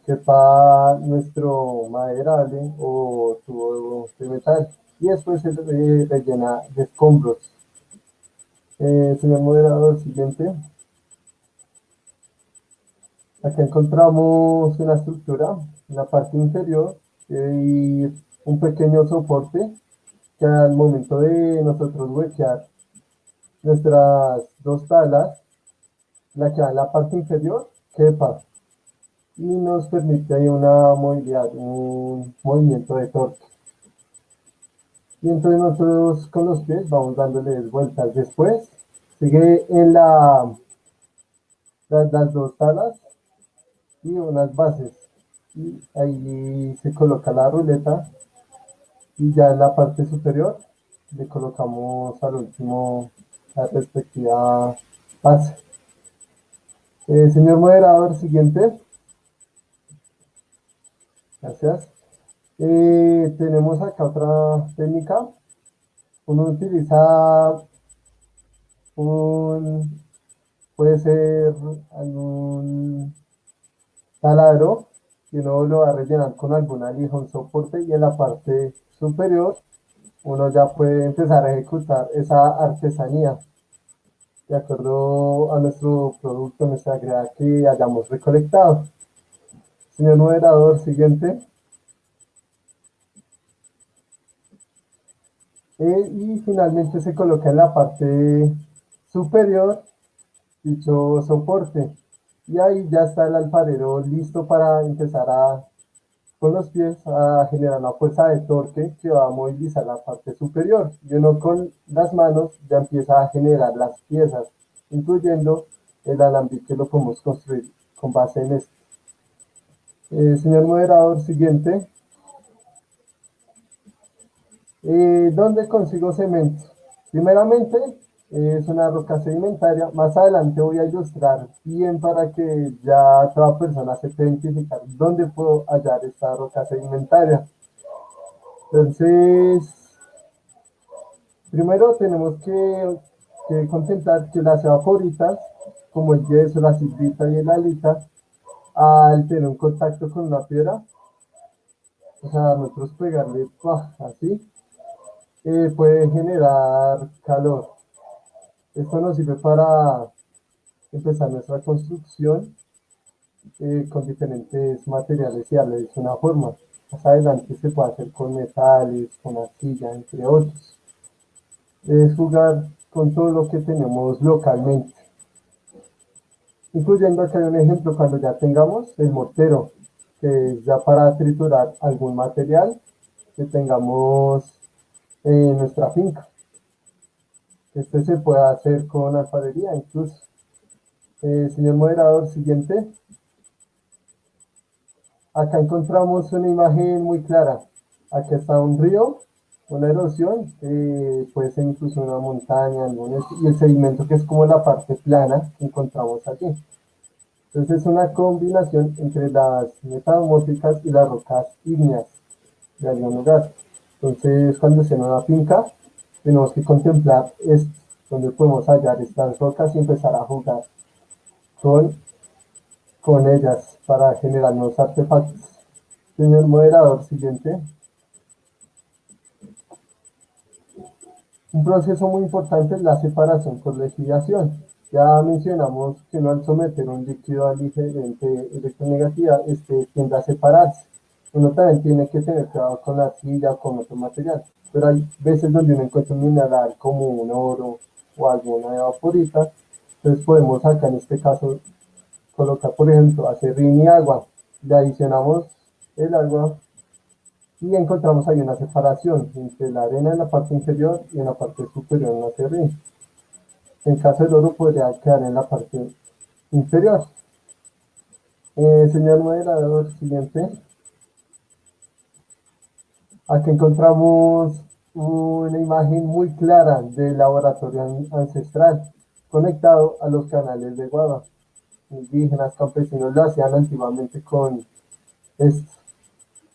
quepa nuestro maderable o tubo de metal, y después se rellena de escombros. Señor moderador, siguiente. Acá encontramos una estructura en la parte inferior y un pequeño soporte que al momento de nosotros huequear nuestras dos talas, la que va en la parte inferior quepa y nos permite ahí una movilidad, un movimiento de torque. Y entonces nosotros con los pies vamos dándoles vueltas. Después sigue en las dos talas y unas bases. Y ahí se coloca la ruleta y ya en la parte superior le colocamos al último la respectiva base. Señor moderador, siguiente. Gracias. Tenemos acá otra técnica. Uno utiliza puede ser algún taladro que uno lo va a rellenar con alguna lija, un soporte, y en la parte superior uno ya puede empezar a ejecutar esa artesanía de acuerdo a nuestro producto, nuestra agregada que hayamos recolectado. Señor moderador, siguiente. Y finalmente se coloca en la parte superior dicho soporte. Y ahí ya está el alfarero listo para empezar con los pies a generar una fuerza de torque que va a movilizar la parte superior. Y uno con las manos ya empieza a generar las piezas, incluyendo el alambique que lo podemos construir con base en esto. Señor moderador, siguiente. ¿Dónde consigo cemento? Primeramente, es una roca sedimentaria. Más adelante voy a ilustrar bien para que ya toda persona sepa identificar dónde puedo hallar esta roca sedimentaria. Entonces, primero tenemos que contemplar que las evaporitas, como el yeso, la silvita y el alita, al tener un contacto con una piedra, o sea, nosotros pegarle así, puede generar calor. Esto nos sirve para empezar nuestra construcción con diferentes materiales y darles una forma. Más adelante se puede hacer con metales, con arcilla, entre otros. Es jugar con todo lo que tenemos localmente. Incluyendo acá un ejemplo cuando ya tengamos el mortero, que es ya para triturar algún material que tengamos en nuestra finca. Este se puede hacer con alfarería incluso. Señor moderador, siguiente. Acá encontramos una imagen muy clara. Aquí está un río, una erosión, puede ser incluso una montaña, y el sedimento que es como la parte plana que encontramos aquí. Entonces es una combinación entre las metamórficas y las rocas ígneas de algún lugar. Entonces cuando se una finca, tenemos que contemplar esto, donde podemos hallar estas rocas y empezar a jugar con ellas para generar nuevos artefactos. Señor moderador, siguiente. Un proceso muy importante es la separación por lixiviación. Ya mencionamos que uno al someter un líquido a diferente electronegatividad, tiende a separarse. Uno también tiene que tener cuidado con la arcilla o con otro material, pero hay veces donde uno encuentra un mineral como un oro o alguna evaporita, entonces podemos acá en este caso colocar, por ejemplo, acerrín y agua, le adicionamos el agua y encontramos ahí una separación entre la arena en la parte inferior y en la parte superior en la acerrín. En caso del oro podría quedar en la parte inferior. Señor moderador, siguiente. Aquí encontramos una imagen muy clara del laboratorio ancestral conectado a los canales de Guava. Indígenas, campesinos lo hacían antiguamente con esto.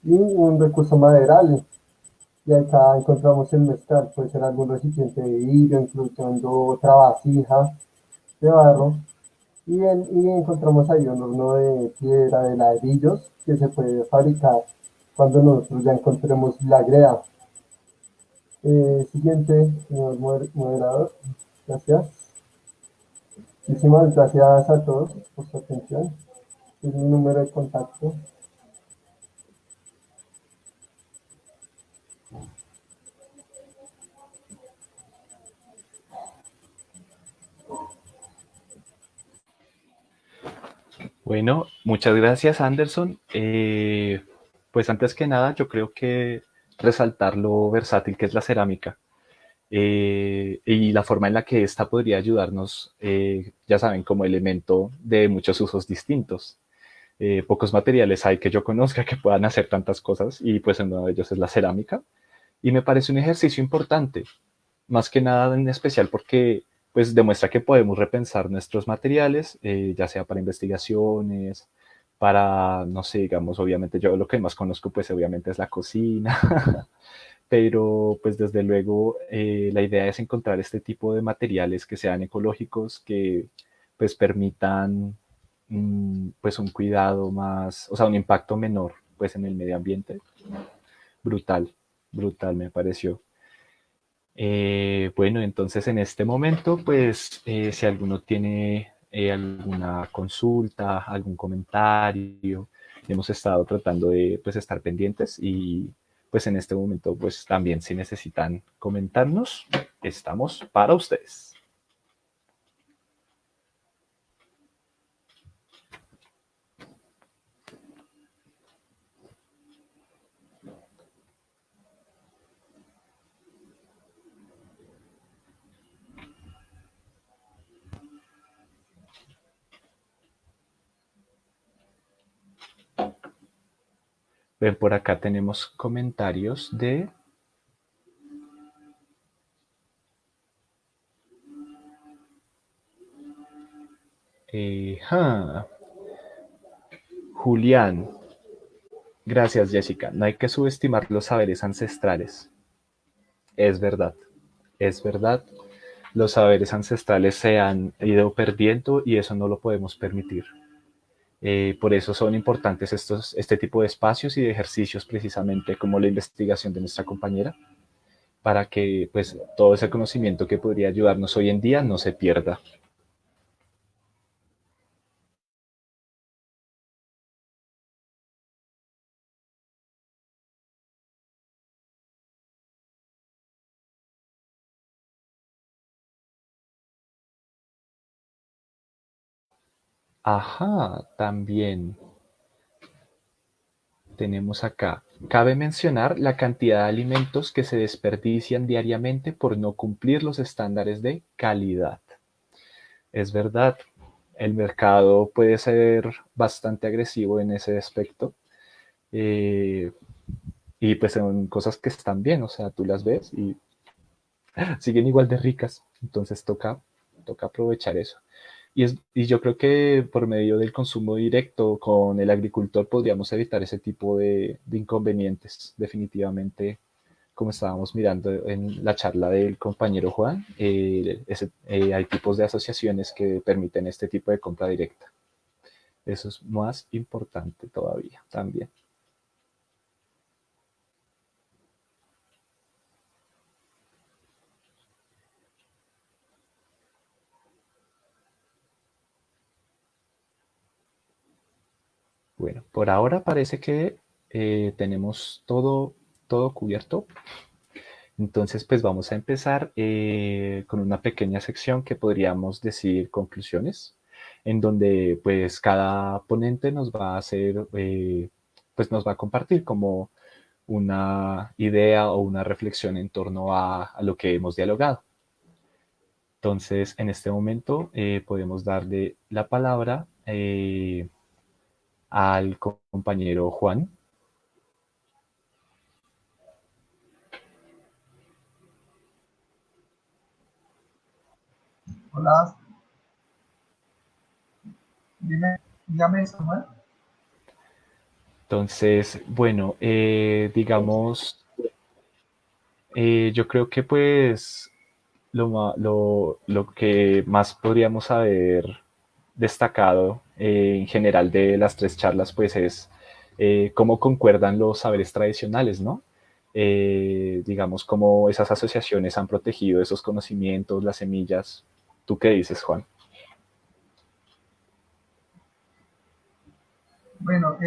Y un recurso maderable. Y acá encontramos el mezcal, puede ser algún recipiente de vidrio, incluyendo otra vasija de barro. Y encontramos ahí un horno de piedra, de ladrillos, que se puede fabricar cuando nosotros ya encontremos la greda. Siguiente, señor moderador. Gracias. Muchísimas gracias a todos por su atención. Es mi número de contacto. Bueno, muchas gracias, Anderson. Pues antes que nada, yo creo que resaltar lo versátil que es la cerámica y la forma en la que ésta podría ayudarnos, ya saben, como elemento de muchos usos distintos. Pocos materiales hay que yo conozca que puedan hacer tantas cosas y pues uno de ellos es la cerámica. Y me parece un ejercicio importante, más que nada en especial porque pues demuestra que podemos repensar nuestros materiales, ya sea para investigaciones, para, no sé, digamos, obviamente yo lo que más conozco pues obviamente es la cocina, pero pues desde luego la idea es encontrar este tipo de materiales que sean ecológicos, que pues permitan pues un cuidado más, o sea, un impacto menor pues en el medio ambiente. Brutal, brutal me pareció. Bueno, entonces en este momento, pues si alguno tiene alguna consulta, algún comentario, hemos estado tratando de pues estar pendientes y pues en este momento pues también si necesitan comentarnos, estamos para ustedes. Ven, por acá tenemos comentarios de ja, Julián. Gracias, Jessica. No hay que subestimar los saberes ancestrales. Es verdad, es verdad. Los saberes ancestrales se han ido perdiendo y eso no lo podemos permitir. Por eso son importantes este tipo de espacios y de ejercicios precisamente como la investigación de nuestra compañera, para que pues todo ese conocimiento que podría ayudarnos hoy en día no se pierda. Ajá, también tenemos acá. Cabe mencionar la cantidad de alimentos que se desperdician diariamente por no cumplir los estándares de calidad. Es verdad, el mercado puede ser bastante agresivo en ese aspecto. eh, y pues son cosas que están bien, o sea, tú las ves y siguen igual de ricas. Entonces toca aprovechar eso. Y yo creo que por medio del consumo directo con el agricultor podríamos evitar ese tipo de inconvenientes. Definitivamente, como estábamos mirando en la charla del compañero Juan, hay tipos de asociaciones que permiten este tipo de compra directa. Eso es más importante todavía también. Bueno, por ahora parece que tenemos todo cubierto. Entonces, pues vamos a empezar con una pequeña sección que podríamos decir conclusiones, en donde pues cada ponente nos va a hacer, pues nos va a compartir como una idea o una reflexión en torno a lo que hemos dialogado. Entonces, en este momento podemos darle la palabra al compañero Juan. Hola, dígame, Samuel. Entonces, bueno, digamos, yo creo que pues lo que más podríamos haber destacado en general de las tres charlas, pues es cómo concuerdan los saberes tradicionales, ¿no? Digamos, cómo esas asociaciones han protegido esos conocimientos, las semillas. ¿Tú qué dices, Juan? Bueno,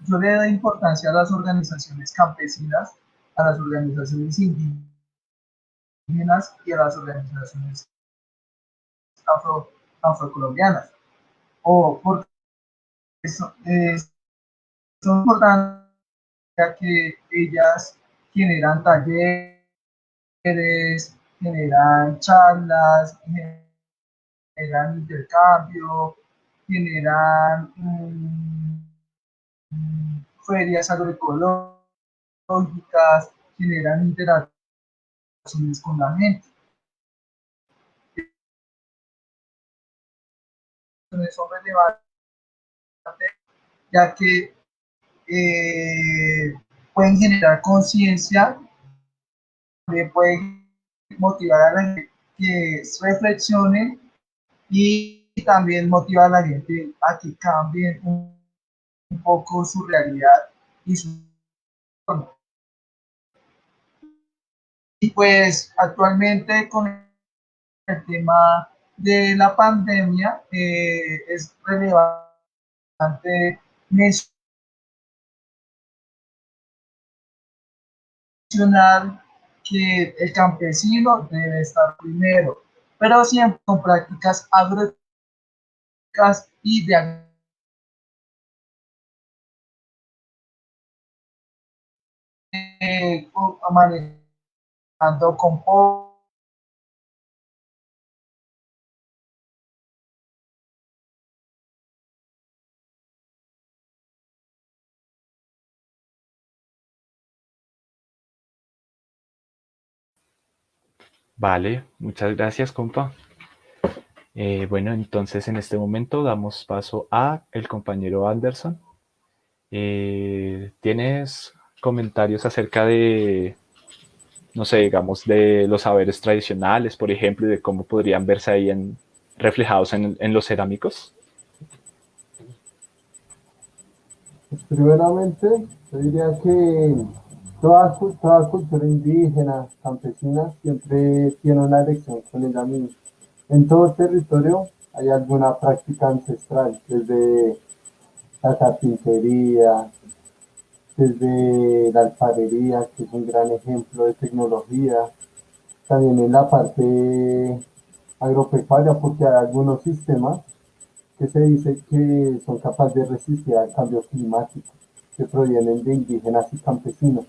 yo le doy importancia a las organizaciones campesinas, a las organizaciones indígenas y a las organizaciones afro, afrocolombianas. O porque son, son importantes ya que ellas generan talleres, generan charlas, generan intercambio, generan ferias agroecológicas, generan interacciones con la gente. Son relevantes ya que pueden generar conciencia, pueden motivar a la gente que reflexione y también motivar a la gente a que cambien un poco su realidad y su forma. Y pues actualmente con el tema de la pandemia es relevante mencionar que el campesino debe estar primero, pero siempre con prácticas agrícolas y de manejando compost. Vale, muchas gracias, compa. Bueno, entonces en este momento damos paso a el compañero Anderson. ¿Tienes comentarios acerca de, no sé, digamos, de los saberes tradicionales, por ejemplo, y de cómo podrían verse ahí reflejados en los cerámicos? Primeramente, yo diría que toda cultura indígena, campesina, siempre tiene una lección con ella misma. En todo territorio hay alguna práctica ancestral, desde la carpintería, desde la alfarería, que es un gran ejemplo de tecnología, también en la parte agropecuaria, porque hay algunos sistemas que se dice que son capaces de resistir al cambio climático, que provienen de indígenas y campesinos.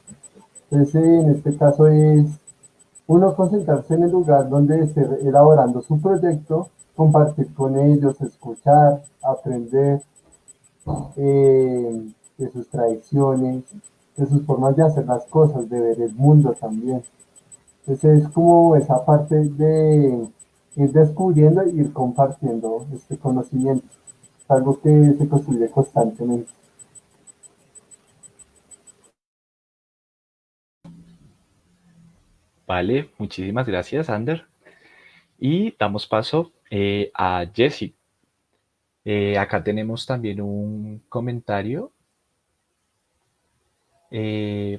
Entonces, en este caso es uno concentrarse en el lugar donde esté elaborando su proyecto, compartir con ellos, escuchar, aprender de sus tradiciones, de sus formas de hacer las cosas, de ver el mundo también. Entonces es como esa parte de ir descubriendo e ir compartiendo este conocimiento. Es algo que se construye constantemente. Vale, muchísimas gracias, Ander. Y damos paso a Jesse. Acá tenemos también un comentario.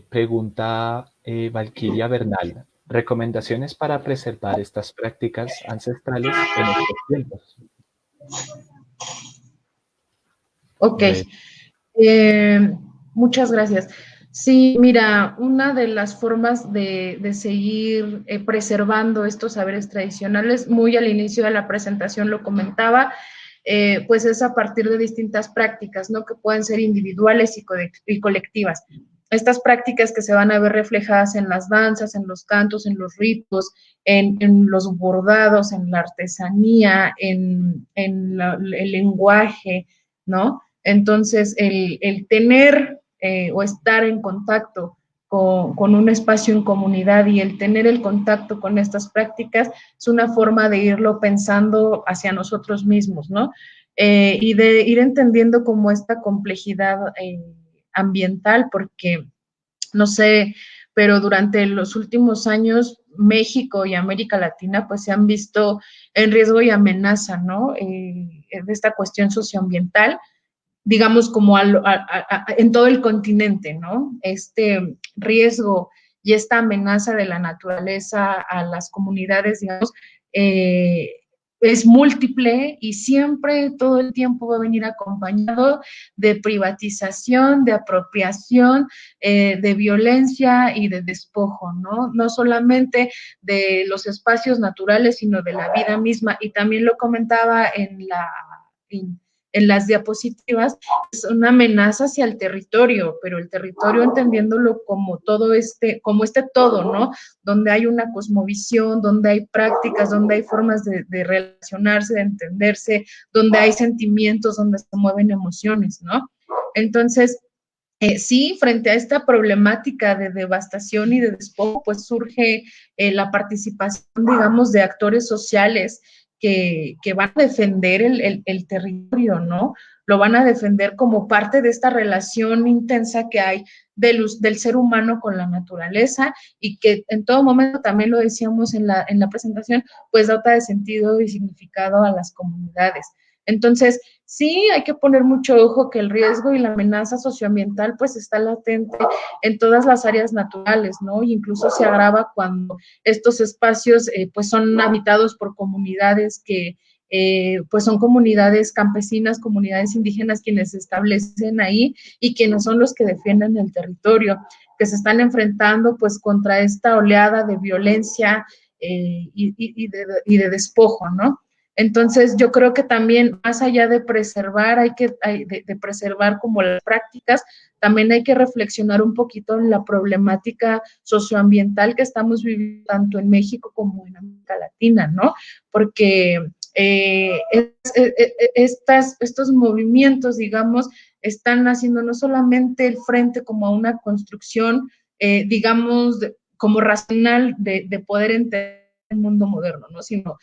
Pregunta Valquiria Bernal. Recomendaciones para preservar estas prácticas ancestrales en estos tiempos. Ok, A ver, eh, muchas gracias. Sí, mira, una de las formas de seguir preservando estos saberes tradicionales, muy al inicio de la presentación lo comentaba, pues es a partir de distintas prácticas, ¿no? Que pueden ser individuales y colectivas. Estas prácticas que se van a ver reflejadas en las danzas, en los cantos, en los ritos, en los bordados, en la artesanía, el lenguaje, ¿no? Entonces, el tener o estar en contacto con un espacio en comunidad, y el tener el contacto con estas prácticas es una forma de irlo pensando hacia nosotros mismos, ¿no? Y de ir entendiendo como esta complejidad ambiental, porque, no sé, pero durante los últimos años México y América Latina pues se han visto en riesgo y amenaza, ¿no? De esta cuestión socioambiental, digamos, como en todo el continente, ¿no? Este riesgo y esta amenaza de la naturaleza a las comunidades, digamos, eh, es múltiple y siempre, todo el tiempo va a venir acompañado de privatización, de apropiación, de violencia y de despojo, ¿no? No solamente de los espacios naturales, sino de la vida misma. Y también lo comentaba en las diapositivas, es una amenaza hacia el territorio, pero el territorio entendiéndolo como todo como este todo, ¿no? Donde hay una cosmovisión, donde hay prácticas, donde hay formas de relacionarse, de entenderse, donde hay sentimientos, donde se mueven emociones, ¿no? Entonces, sí, frente a esta problemática de devastación y de despojo, pues surge la participación, digamos, de actores sociales que van a defender el territorio, ¿no? Lo van a defender como parte de esta relación intensa que hay del ser humano con la naturaleza, y que en todo momento, también lo decíamos en la presentación, pues dota de sentido y significado a las comunidades. Entonces, sí, hay que poner mucho ojo que el riesgo y la amenaza socioambiental pues está latente en todas las áreas naturales, ¿no? Y incluso se agrava cuando estos espacios pues son habitados por comunidades que pues son comunidades campesinas, comunidades indígenas quienes se establecen ahí y quienes son los que defienden el territorio, que se están enfrentando pues contra esta oleada de violencia y de despojo, ¿no? Entonces, yo creo que también, más allá de preservar, de preservar como las prácticas, también hay que reflexionar un poquito en la problemática socioambiental que estamos viviendo tanto en México como en América Latina, ¿no? Porque estos movimientos, digamos, están haciendo no solamente el frente como a una construcción, digamos, como racional de poder entender el mundo moderno, ¿no? Sino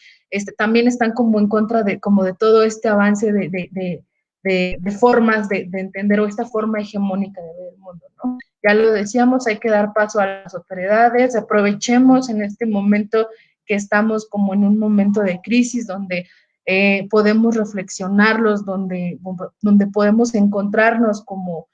también están como en contra como de todo este avance de formas de entender, o esta forma hegemónica de ver el mundo, ¿no? Ya lo decíamos, hay que dar paso a las autoridades, aprovechemos en este momento que estamos como en un momento de crisis donde podemos reflexionarlos, donde podemos encontrarnos como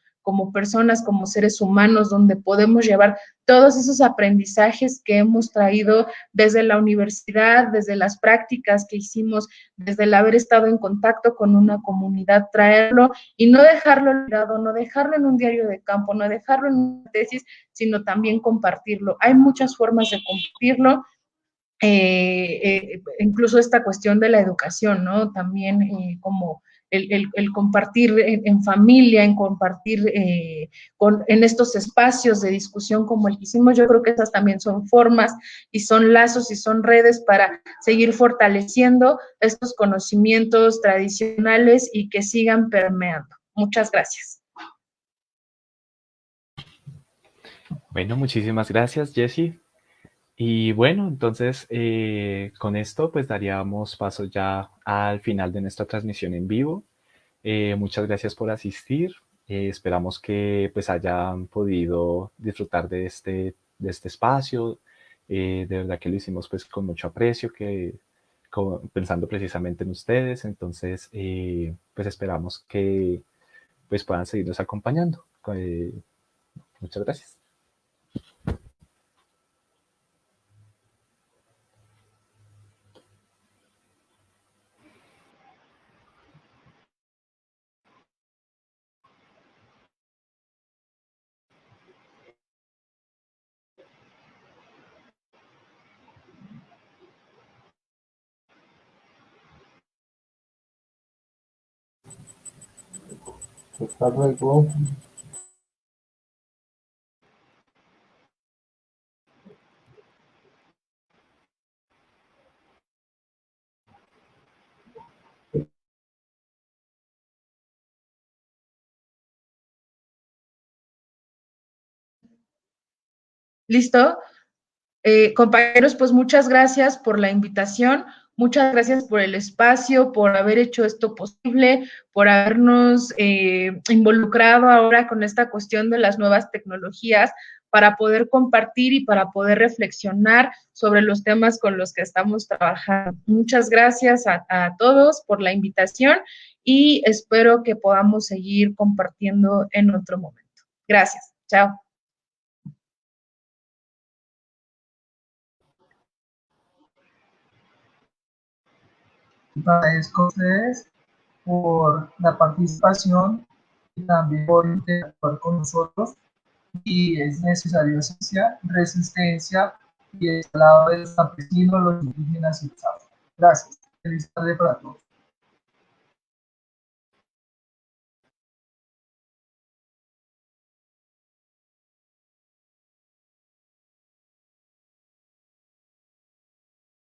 personas, como seres humanos, donde podemos llevar todos esos aprendizajes que hemos traído desde la universidad, desde las prácticas que hicimos, desde el haber estado en contacto con una comunidad, traerlo y no dejarlo olvidado, no dejarlo en un diario de campo, no dejarlo en una tesis, sino también compartirlo. Hay muchas formas de compartirlo. Incluso esta cuestión de la educación, ¿no? También como el compartir en familia, en compartir en estos espacios de discusión como el que hicimos, yo creo que esas también son formas y son lazos y son redes para seguir fortaleciendo estos conocimientos tradicionales y que sigan permeando. Muchas gracias. Bueno, muchísimas gracias, Jessie. Y bueno, entonces con esto pues daríamos paso ya al final de nuestra transmisión en vivo. Muchas gracias por asistir. Esperamos que pues hayan podido disfrutar de este espacio. De verdad que lo hicimos pues con mucho aprecio, pensando precisamente en ustedes. Entonces pues esperamos que pues puedan seguirnos acompañando. Muchas gracias. Hasta luego. ¿Listo? Compañeros, pues muchas gracias por la invitación, muchas gracias por el espacio, por haber hecho esto posible, por habernos involucrado ahora con esta cuestión de las nuevas tecnologías para poder compartir y para poder reflexionar sobre los temas con los que estamos trabajando. Muchas gracias a todos por la invitación y espero que podamos seguir compartiendo en otro momento. Gracias. Chao. Agradezco a ustedes por la participación y también por interactuar con nosotros. Y es necesario ciencia, resistencia y el lado de los campesinos, los indígenas y los afro. Gracias. Feliz tarde para todos.